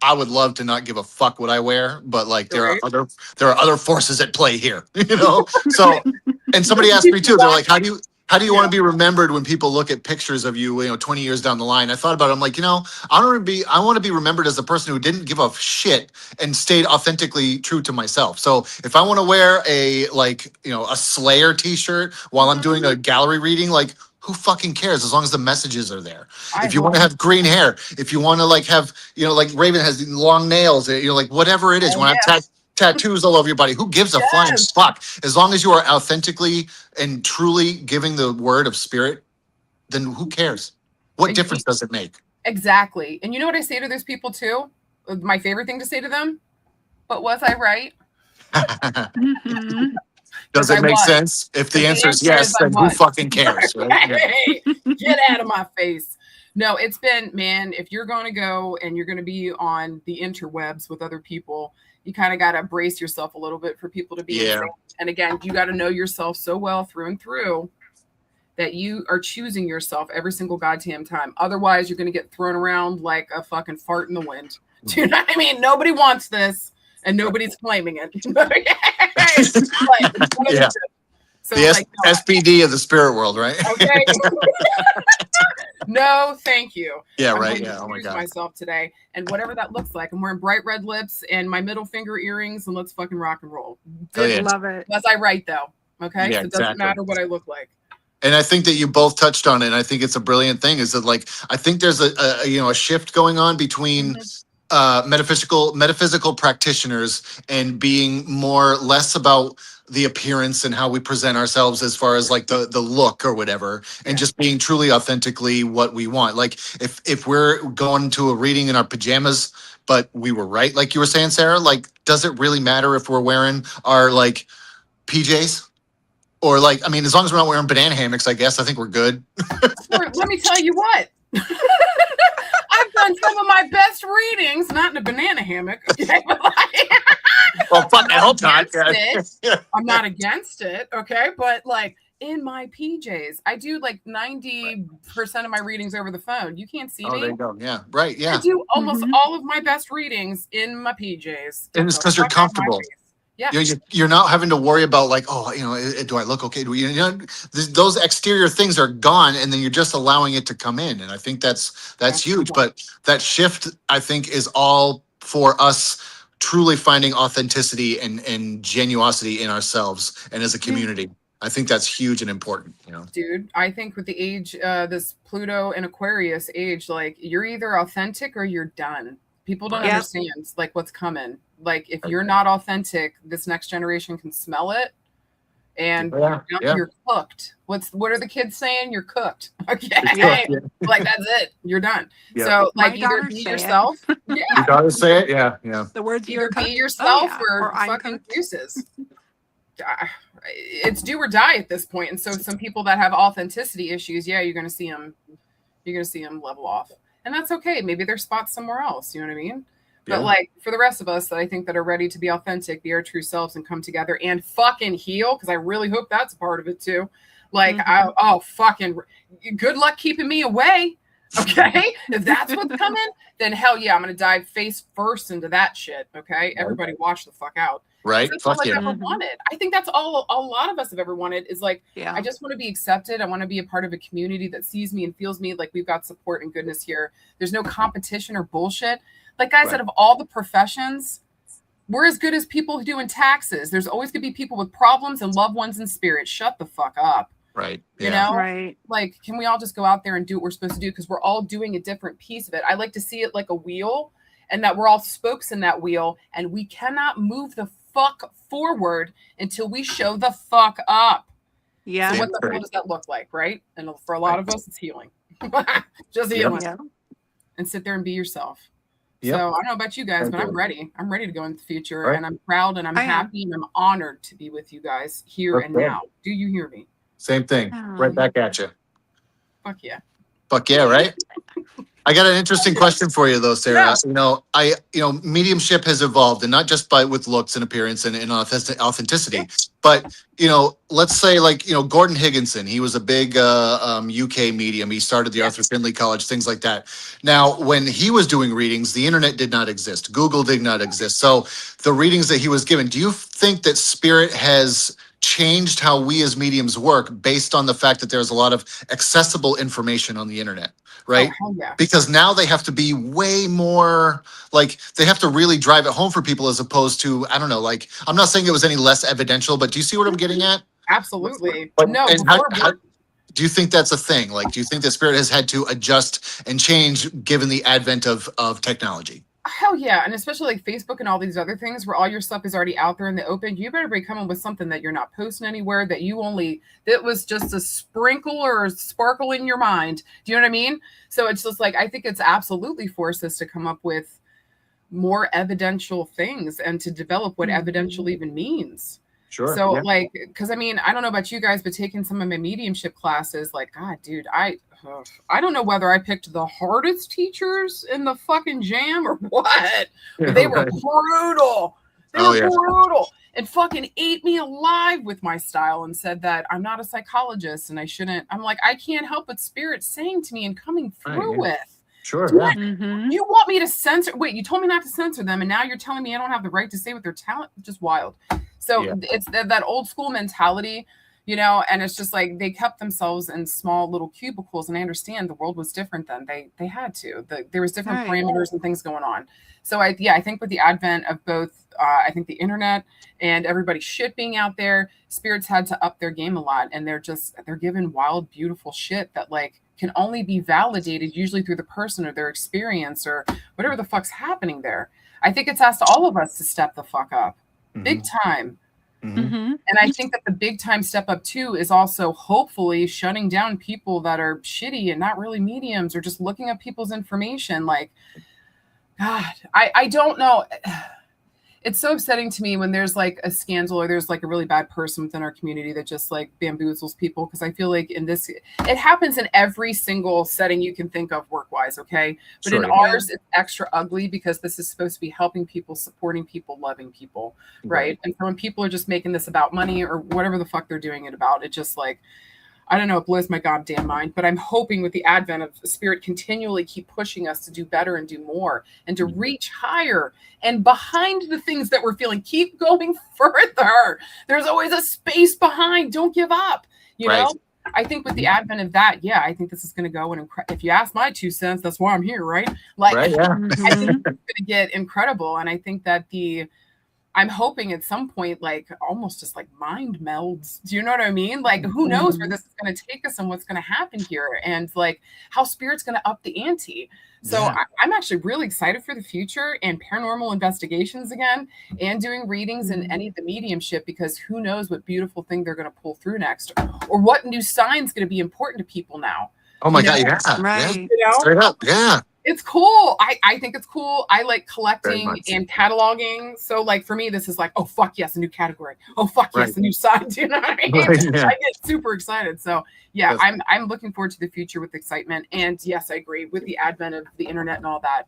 I would love to not give a fuck what I wear, but like there are other forces at play here, So, and somebody asked me too, they're like, how do you want to be remembered when people look at pictures of you, 20 years down the line? I thought about it. I'm like, I want to be remembered as a person who didn't give a shit and stayed authentically true to myself. So if I want to wear a Slayer t-shirt while I'm doing a gallery reading, like, who fucking cares as long as the messages are there? If you want to have green hair, if you want to like have, like Raven has long nails, like whatever it is, you want to have tattoos all over your body, who gives a flying fuck? As long as you are authentically and truly giving the word of spirit, then who cares? What difference does it make? Exactly. And you know what I say to those people too? My favorite thing to say to them, but was I right? Mhm. Does it make sense? If the answer is yes, then who fucking cares? Right? Hey, get out of my face. No, it's been, man, if you're going to go and you're going to be on the interwebs with other people, you kind of got to brace yourself a little bit for people to be insane. And again, you got to know yourself so well through and through that you are choosing yourself every single goddamn time. Otherwise, you're going to get thrown around like a fucking fart in the wind. Do you know what I mean? Nobody wants this and nobody's claiming it. Yeah. So the SPD of the spirit world, right? Okay. No, thank you. Yeah, I'm right. going to Oh my God. myself today, and whatever that looks like. I'm wearing bright red lips and my middle finger earrings, and let's fucking rock and roll. Love it. Was I right though? Okay, Yeah, so it doesn't matter what I look like. And I think that you both touched on it. And I think it's a brilliant thing. Is that like I think there's a shift going on between metaphysical practitioners and being less about the appearance and how we present ourselves as far as like the look or whatever, and just being truly authentically what we want. Like if we're going to a reading in our pajamas, but we were right, like you were saying, Sarah, like, does it really matter if we're wearing our like PJs? Or like, I mean, as long as we're not wearing banana hammocks, I guess I think we're good. Let me tell you what. I've done some of my best readings, not in a banana hammock. Okay, but well, fuck, I hope not. I'm not against it. Okay, but like in my PJs, I do like 90% of my readings over the phone. You can't see me. Oh, there you go. Yeah, right. Yeah. I do almost all of my best readings in my PJs. And it's because you're comfortable. Yeah. You're not having to worry about like, oh, do I look okay? Those exterior things are gone, and then you're just allowing it to come in. And I think that's huge. But that shift, I think, is all for us truly finding authenticity and genuosity in ourselves and as a community. I think that's huge and important. Dude, I think with the age, this Pluto and Aquarius age, like you're either authentic or you're done. People don't understand like what's coming. Like if you're not authentic, this next generation can smell it, and you're cooked. What are the kids saying? You're cooked. Okay, like that's it. You're done. Yeah. So like either be yourself. Yeah, your daughters say it. Yeah. The words either be yourself or fucking deuces. It's do or die at this point. And so some people that have authenticity issues, you're gonna see them level off. and that's okay. Maybe there's spots somewhere else. You know what I mean? Yeah. But like for the rest of us that I think that are ready to be authentic, be our true selves, and come together and fucking heal, because I really hope that's a part of it too. Like, fucking good luck keeping me away. Okay, if that's what's coming, then hell yeah, I'm gonna dive face first into that shit. Okay, everybody, watch the fuck out. Right? That's all Fuck I've yeah. ever wanted. I think that's all a lot of us have ever wanted is like, Yeah. I just want to be accepted. I want to be a part of a community that sees me and feels me like we've got support and goodness here. There's no competition or bullshit. Like, guys, Right. out of all the professions, we're as good as people who doing taxes. There's always gonna be people with problems and loved ones in spirit. Shut the fuck up. Right. You Yeah. know, Right. like, can we all just go out there and do what we're supposed to do? Because we're all doing a different piece of it. I like to see it like a wheel, and that we're all spokes in that wheel, and we cannot move the fuck forward until we show the fuck up. Yeah. So what the Right. hell does that look like, right? And for a lot of us, it's healing. Just healing. Yeah. And sit there and be yourself. Yep. So I don't know about you guys, Thank but you. I'm ready. I'm ready to go into the future, Right. and I'm proud, and I'm I am. happy, and I'm honored to be with you guys here and Okay. now. Do you hear me? Same thing. Right back at you. Fuck yeah. Fuck yeah, right? I got an interesting question for you though, Sarah. Yeah. Mediumship has evolved, and not just with looks and appearance and authenticity, but let's say Gordon Higginson. He was a big UK medium. He started the Arthur Findlay College, things like that. Now, when he was doing readings, the internet did not exist. Google did not exist. So the readings that he was given, do you think that spirit has changed how we as mediums work based on the fact that there's a lot of accessible information on the internet, right? Oh, hell yeah. Because now they have to be way more they have to really drive it home for people as opposed to, I don't know, I'm not saying it was any less evidential, but do you see what I'm getting at? Absolutely. But- No, and before do you think that's a thing? Do you think that spirit has had to adjust and change given the advent of technology? hell yeah. And especially like Facebook and all these other things where all your stuff is already out there in the open. You better be coming with something that you're not posting anywhere, that was just a sprinkle or a sparkle in your mind. Do you know what I mean? So it's just like, I think it's absolutely forced us to come up with more evidential things and to develop what evidential even means. Sure. So because I mean, I don't know about you guys, but taking some of my mediumship classes, God, dude, I don't know whether I picked the hardest teachers in the fucking jam or what. But they were brutal. They were brutal and fucking ate me alive with my style and said that I'm not a psychologist and I shouldn't. I'm like, I can't help what spirit's saying to me and coming through with. Sure. What? Mm-hmm. You want me to censor? Wait, you told me not to censor them, and now you're telling me I don't have the right to say what their talent? Just wild. So it's that old school mentality, and it's just like they kept themselves in small little cubicles. And I understand the world was different then. They had to. There was different parameters and things going on. So I think with the advent of both, I think the internet and everybody shit being out there, spirits had to up their game a lot, and they're given wild, beautiful shit that can only be validated usually through the person or their experience or whatever the fuck's happening there. I think it's asked all of us to step the fuck up, big time. Mm-hmm. And I think that the big time step up too is also hopefully shutting down people that are shitty and not really mediums or just looking up people's information. God, I don't know. It's so upsetting to me when there's a scandal or there's a really bad person within our community that just bamboozles people. Because I feel like it happens in every single setting you can think of work-wise. Okay. But in ours, it's extra ugly because this is supposed to be helping people, supporting people, loving people. Right. And so when people are just making this about money or whatever the fuck they're doing it about, it just I don't know, it blows my goddamn mind, but I'm hoping with the advent of spirit continually keep pushing us to do better and do more and to reach higher and behind the things that we're feeling, keep going further. There's always a space behind. Don't give up. You know, I think with the advent of that, I think this is going to go. And if you ask my 2 cents, that's why I'm here. Right. I think it's going to get incredible. And I think that I'm hoping at some point, almost just mind melds. Do you know what I mean? Who knows where this is going to take us and what's going to happen here and how spirit's going to up the ante. So I'm actually really excited for the future and paranormal investigations again and doing readings and any of the mediumship, because who knows what beautiful thing they're going to pull through next or what new sign's going to be important to people now. Oh my God. Yeah. Right. Yeah. Straight up. Yeah. It's cool. I think it's cool. I like Very collecting much. and cataloging. So like for me, this is like, oh fuck yes, a new category. Oh fuck yes, Right. a new side. You know what I mean? Right, yeah. I get super excited. So yeah, That's- I'm looking forward to the future with excitement. And yes, I agree with the advent of the internet and all that.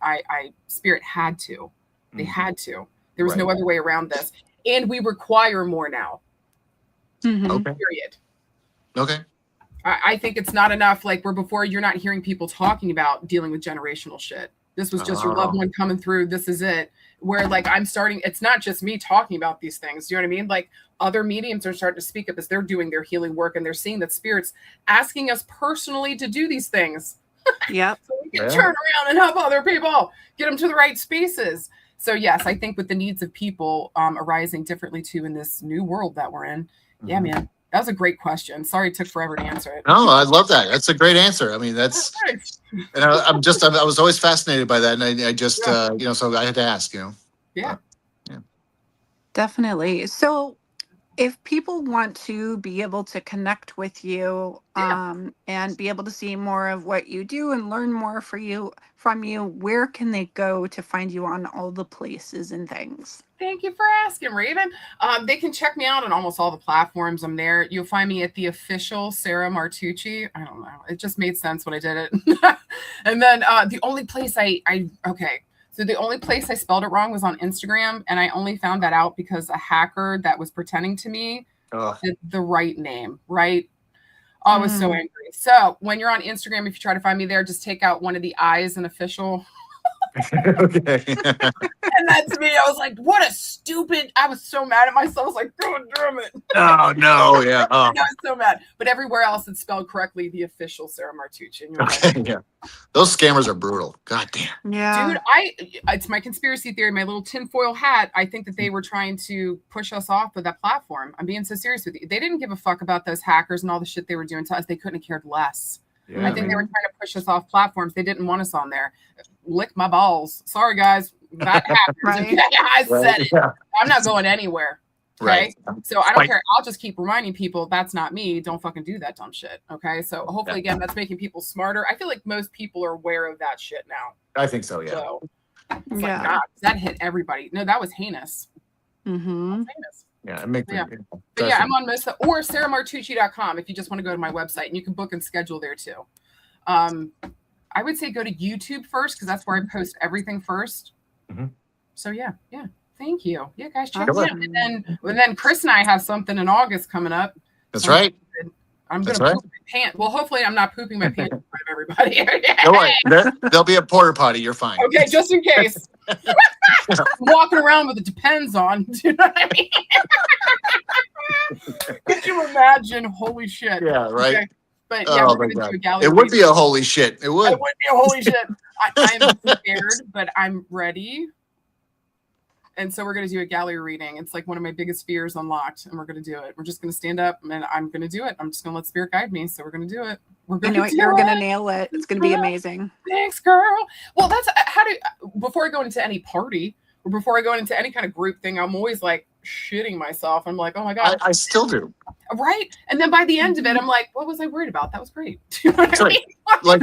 Spirit had to. They had to. There was no Right. other way around this. And we require more now. Mhm. Okay. Period. Okay. I think it's not enough. Like where before, you're not hearing people talking about dealing with generational shit. This was just your loved one coming through. This is it. Where like I'm starting, it's not just me talking about these things. You know what I mean? Like other mediums are starting to speak up as they're doing their healing work, and they're seeing that Spirit's asking us personally to do these things. Yep. So we can turn around and help other people, get them to the right spaces. So yes, I think with the needs of people arising differently too in this new world that we're in. Yeah, man. That was a great question. Sorry it took forever to answer it. No, I love that. That's a great answer. I mean, that's, and I was always fascinated by that. And I just, so I had to ask, Yeah. Definitely. So if people want to be able to connect with you and be able to see more of what you do and learn more from you, where can they go to find you on all the places and things? Thank you for asking, Raven. They can check me out on almost all the platforms. I'm there. You'll find me at the official Sarah Martucci. I don't know. It just made sense when I did it. And then the only place So the only place I spelled it wrong was on Instagram, and I only found that out because a hacker that was pretending to me did the right name, right? Oh, I was so angry. So when you're on Instagram, if you try to find me there, just take out one of the I's in official. Okay. And that's me. I was like, what a stupid. I was so mad at myself. I was like, God damn it. Oh, no. Yeah. Oh. I was so mad. But everywhere else, it's spelled correctly, the official Sarah Martucci. And you're Okay. like, Yeah. Those scammers are brutal. God damn. Yeah. dude, it's my conspiracy theory, my little tinfoil hat. I think that they were trying to push us off of that platform. I'm being so serious with you. They didn't give a fuck about those hackers and all the shit they were doing to us. They couldn't have cared less. Yeah, I think they were trying to push us off platforms. They didn't want us on there. Lick my balls. Sorry, guys. That happens. Right. I said it. Yeah. I'm not going anywhere. Okay. Right. So I don't care. I'll just keep reminding people that's not me. Don't fucking do that dumb shit. Okay. So hopefully, again, that's making people smarter. I feel like most people are aware of that shit now. I think so. Yeah. So it's Yeah. like, God, that hit everybody. No, that was heinous. Mm-hmm. That was heinous. Yeah. It makes Yeah. But yeah, I'm on most or sarahmartucci.com if you just want to go to my website, and you can book and schedule there too. I would say go to YouTube first because that's where I post everything first. Mhm. So yeah. Thank you. Yeah, guys, check Awesome. me out. And then Chris and I have something in August coming up. That's right. I'm That's gonna right. poop my pants. Well, hopefully I'm not pooping my pants in front of everybody. Don't worry. There'll be a porta potty. You're fine. Okay, just in case. I'm walking around with the Depends on. Do you know what I mean? Could you imagine? Holy shit. Yeah. Right. Okay. But yeah, Oh we're my gonna God. do a gallery. It would be a holy shit. It would. It would be a holy shit. I'm scared, but I'm ready. And so we're going to do a gallery reading. It's like one of my biggest fears unlocked, and we're going to do it. We're just going to stand up, and I'm going to do it. I'm just going to let Spirit guide me. So we're going to do it. We're I going know to do you're it. going to nail it. It's going to be amazing. Thanks, girl. Well, that's before I go into any party or before I go into any kind of group thing, I'm always like shitting myself. I'm like, oh my God. I still do. Right. And then by the end of it, I'm like, what was I worried about? That was great. Do you know what I mean?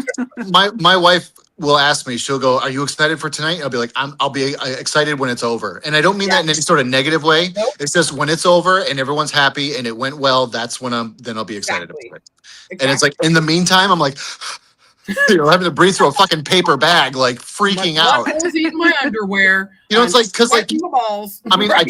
Like my wife will ask me, she'll go, "Are you excited for tonight?" I'll be like, I'll be excited when it's over. And I don't mean that in any sort of negative way. Nope. It's just when it's over and everyone's happy and it went well, that's when I'll be excited Exactly. about it. And it's like in the meantime, I'm like, having to breathe through a fucking paper bag, like freaking out. I was eating my underwear. It's like, cause like, wiping the balls. I mean, I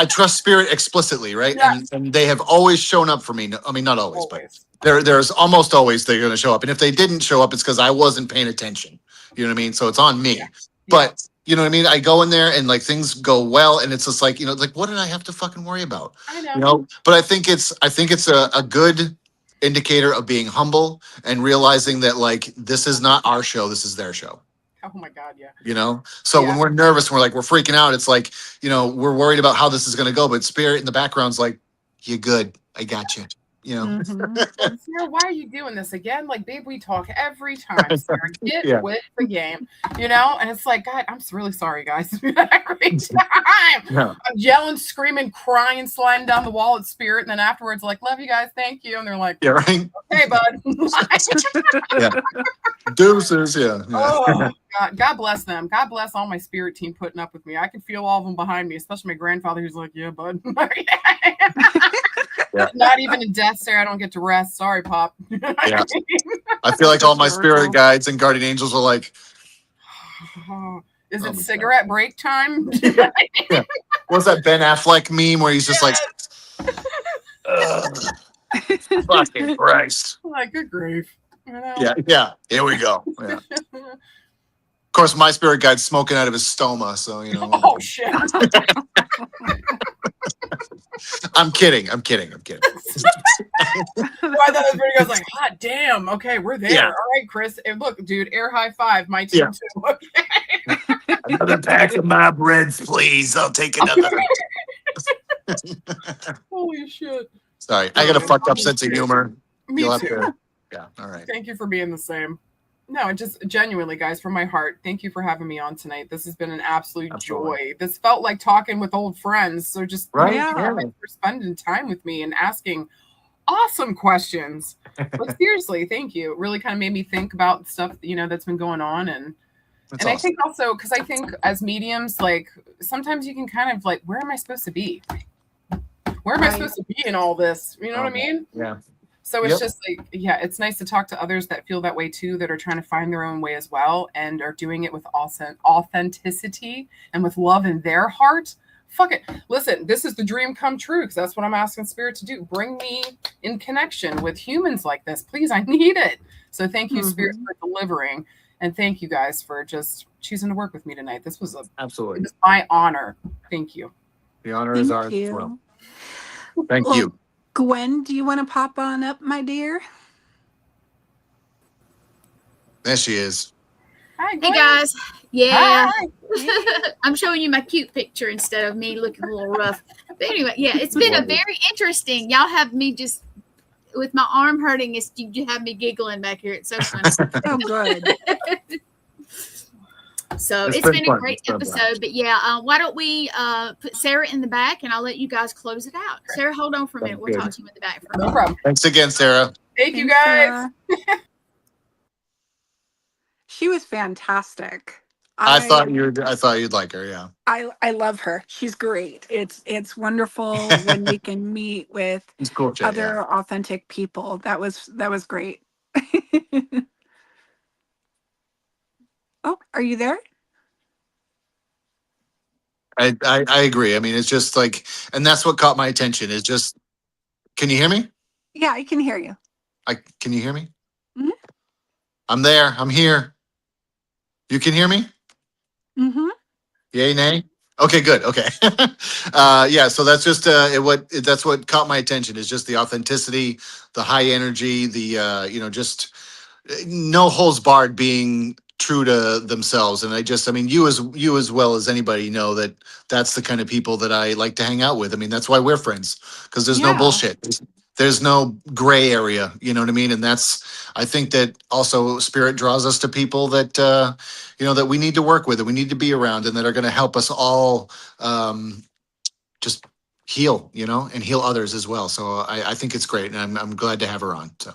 trust Spirit explicitly, right? Yeah. And they have always shown up for me. I mean, not always, but Always. there's almost always they're going to show up. And if they didn't show up, it's because I wasn't paying attention. You know what I mean? So it's on me. Yeah. But you know what I mean? I go in there and like things go well, and it's just like, like what did I have to fucking worry about? I know. But I think it's a good indicator of being humble and realizing that like this is not our show, this is their show. Oh my God, yeah. So Yeah. when we're nervous, we're freaking out. It's like, we're worried about how this is going to go, but Spirit in the background's like, "You're good. I got you." Mhm. Sarah, why are you doing this again? Like, babe, we talk every time. Sarah, get with the game, And it's like, God, I'm really sorry, guys. Every time Yeah. I'm yelling, screaming, crying, sliding down the wall at Spirit, and then afterwards, like, love you guys, thank you, and they're like, Yeah, right. okay, bud. Yeah. Deuces. Yeah. Oh God bless them. God bless all my spirit team putting up with me. I can feel all of them behind me, especially my grandfather who's like, yeah, bud. Yeah. Not even in death, Sarah. I don't get to rest. Sorry, Pop. Yeah. I feel like all my spirit guides and guardian angels are like, is Oh it my cigarette break time? yeah. What's that Ben Affleck meme where he's just like, fucking Christ. Like, good grief. You know? Yeah, yeah. Here we go. Yeah. Of course, my spirit guide's smoking out of his stoma, so you know. Oh shit. I'm kidding. I'm kidding. I'm kidding. I thought it was pretty good. I was like, hot damn. Okay, we're there. Yeah. All right, Chris. And look, dude, air high five. My team too. Okay. Another pack of my breads, please. I'll take another. Holy shit. Sorry, I got a fucked up sense of humor. Me You'll have too. to. Yeah. All right. Thank you for being the same. No, just genuinely, guys, from my heart, thank you for having me on tonight. This has been an absolute joy. This felt like talking with old friends. So just Right. thank you guys for spending time with me and asking awesome questions. But seriously, thank you. It really kind of made me think about stuff, you know, that's been going on. And That's I awesome. think also, because I think as mediums, like sometimes you can kind of like, where am I supposed to be? Where am I supposed to be in all this? You know what I mean? Yeah. So it's just like, yeah, it's nice to talk to others that feel that way too, that are trying to find their own way as well and are doing it with authenticity and with love in their heart. Fuck it. Listen, this is the dream come true because that's what I'm asking Spirit to do. Bring me in connection with humans like this. Please, I need it. So thank you, Spirit, for delivering. And thank you guys for just choosing to work with me tonight. This was absolutely. It was my honor. Thank you. The honor is ours as well. Thank you. Gwen, do you want to pop on up, my dear? There she is. Hi, Hey guys. Yeah. Hi. I'm showing you my cute picture instead of me looking a little rough. But anyway, yeah, it's been a very interesting. Y'all have me just with my arm hurting. You have me giggling back here. It's so funny. Oh, good. So It's it's been been fun. a great It's been episode. fun. But yeah, why don't we put Sarah in the back and I'll let you guys close it out. Sarah, hold on for a minute. We'll talk to you in the back for a No minute. problem. Thanks again, Sarah. Thank you Thanks, guys. Sarah. She was fantastic. I thought you'd like her. Yeah. I love her. She's great. It's wonderful when we can meet with It's cool. Jay, other authentic people. That was great. Oh, are you there? I agree. I mean, it's just like, and that's what caught my attention. Is just, can you hear me? Yeah, I can hear you. Can you hear me? Mhm. I'm there. I'm here. You can hear me? Mm-hmm. Yay, nay? Okay, good. Okay. Yeah, so that's just that's what caught my attention is just the authenticity, the high energy, the just no holes barred being true to themselves. And I mean, you as well as anybody know that that's the kind of people that I like to hang out with. I mean, that's why we're friends, because there's no Yeah. bullshit. There's no gray area, you know what I mean? And I think that also spirit draws us to people that, that we need to work with and we need to be around and that are going to help us all just heal, and heal others as well. So I think it's great. And I'm glad to have her on. So.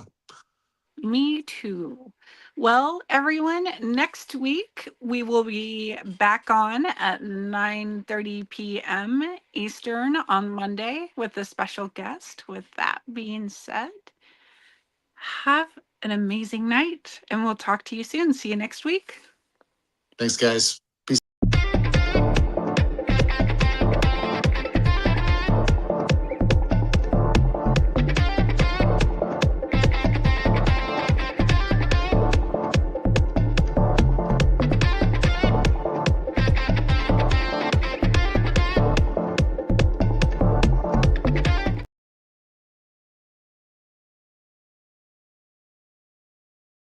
Me too. Well, everyone, next week we will be back on at 9:30 p.m. Eastern on Monday with a special guest. With that being said, have an amazing night and we'll talk to you soon. See you next week. Thanks, guys.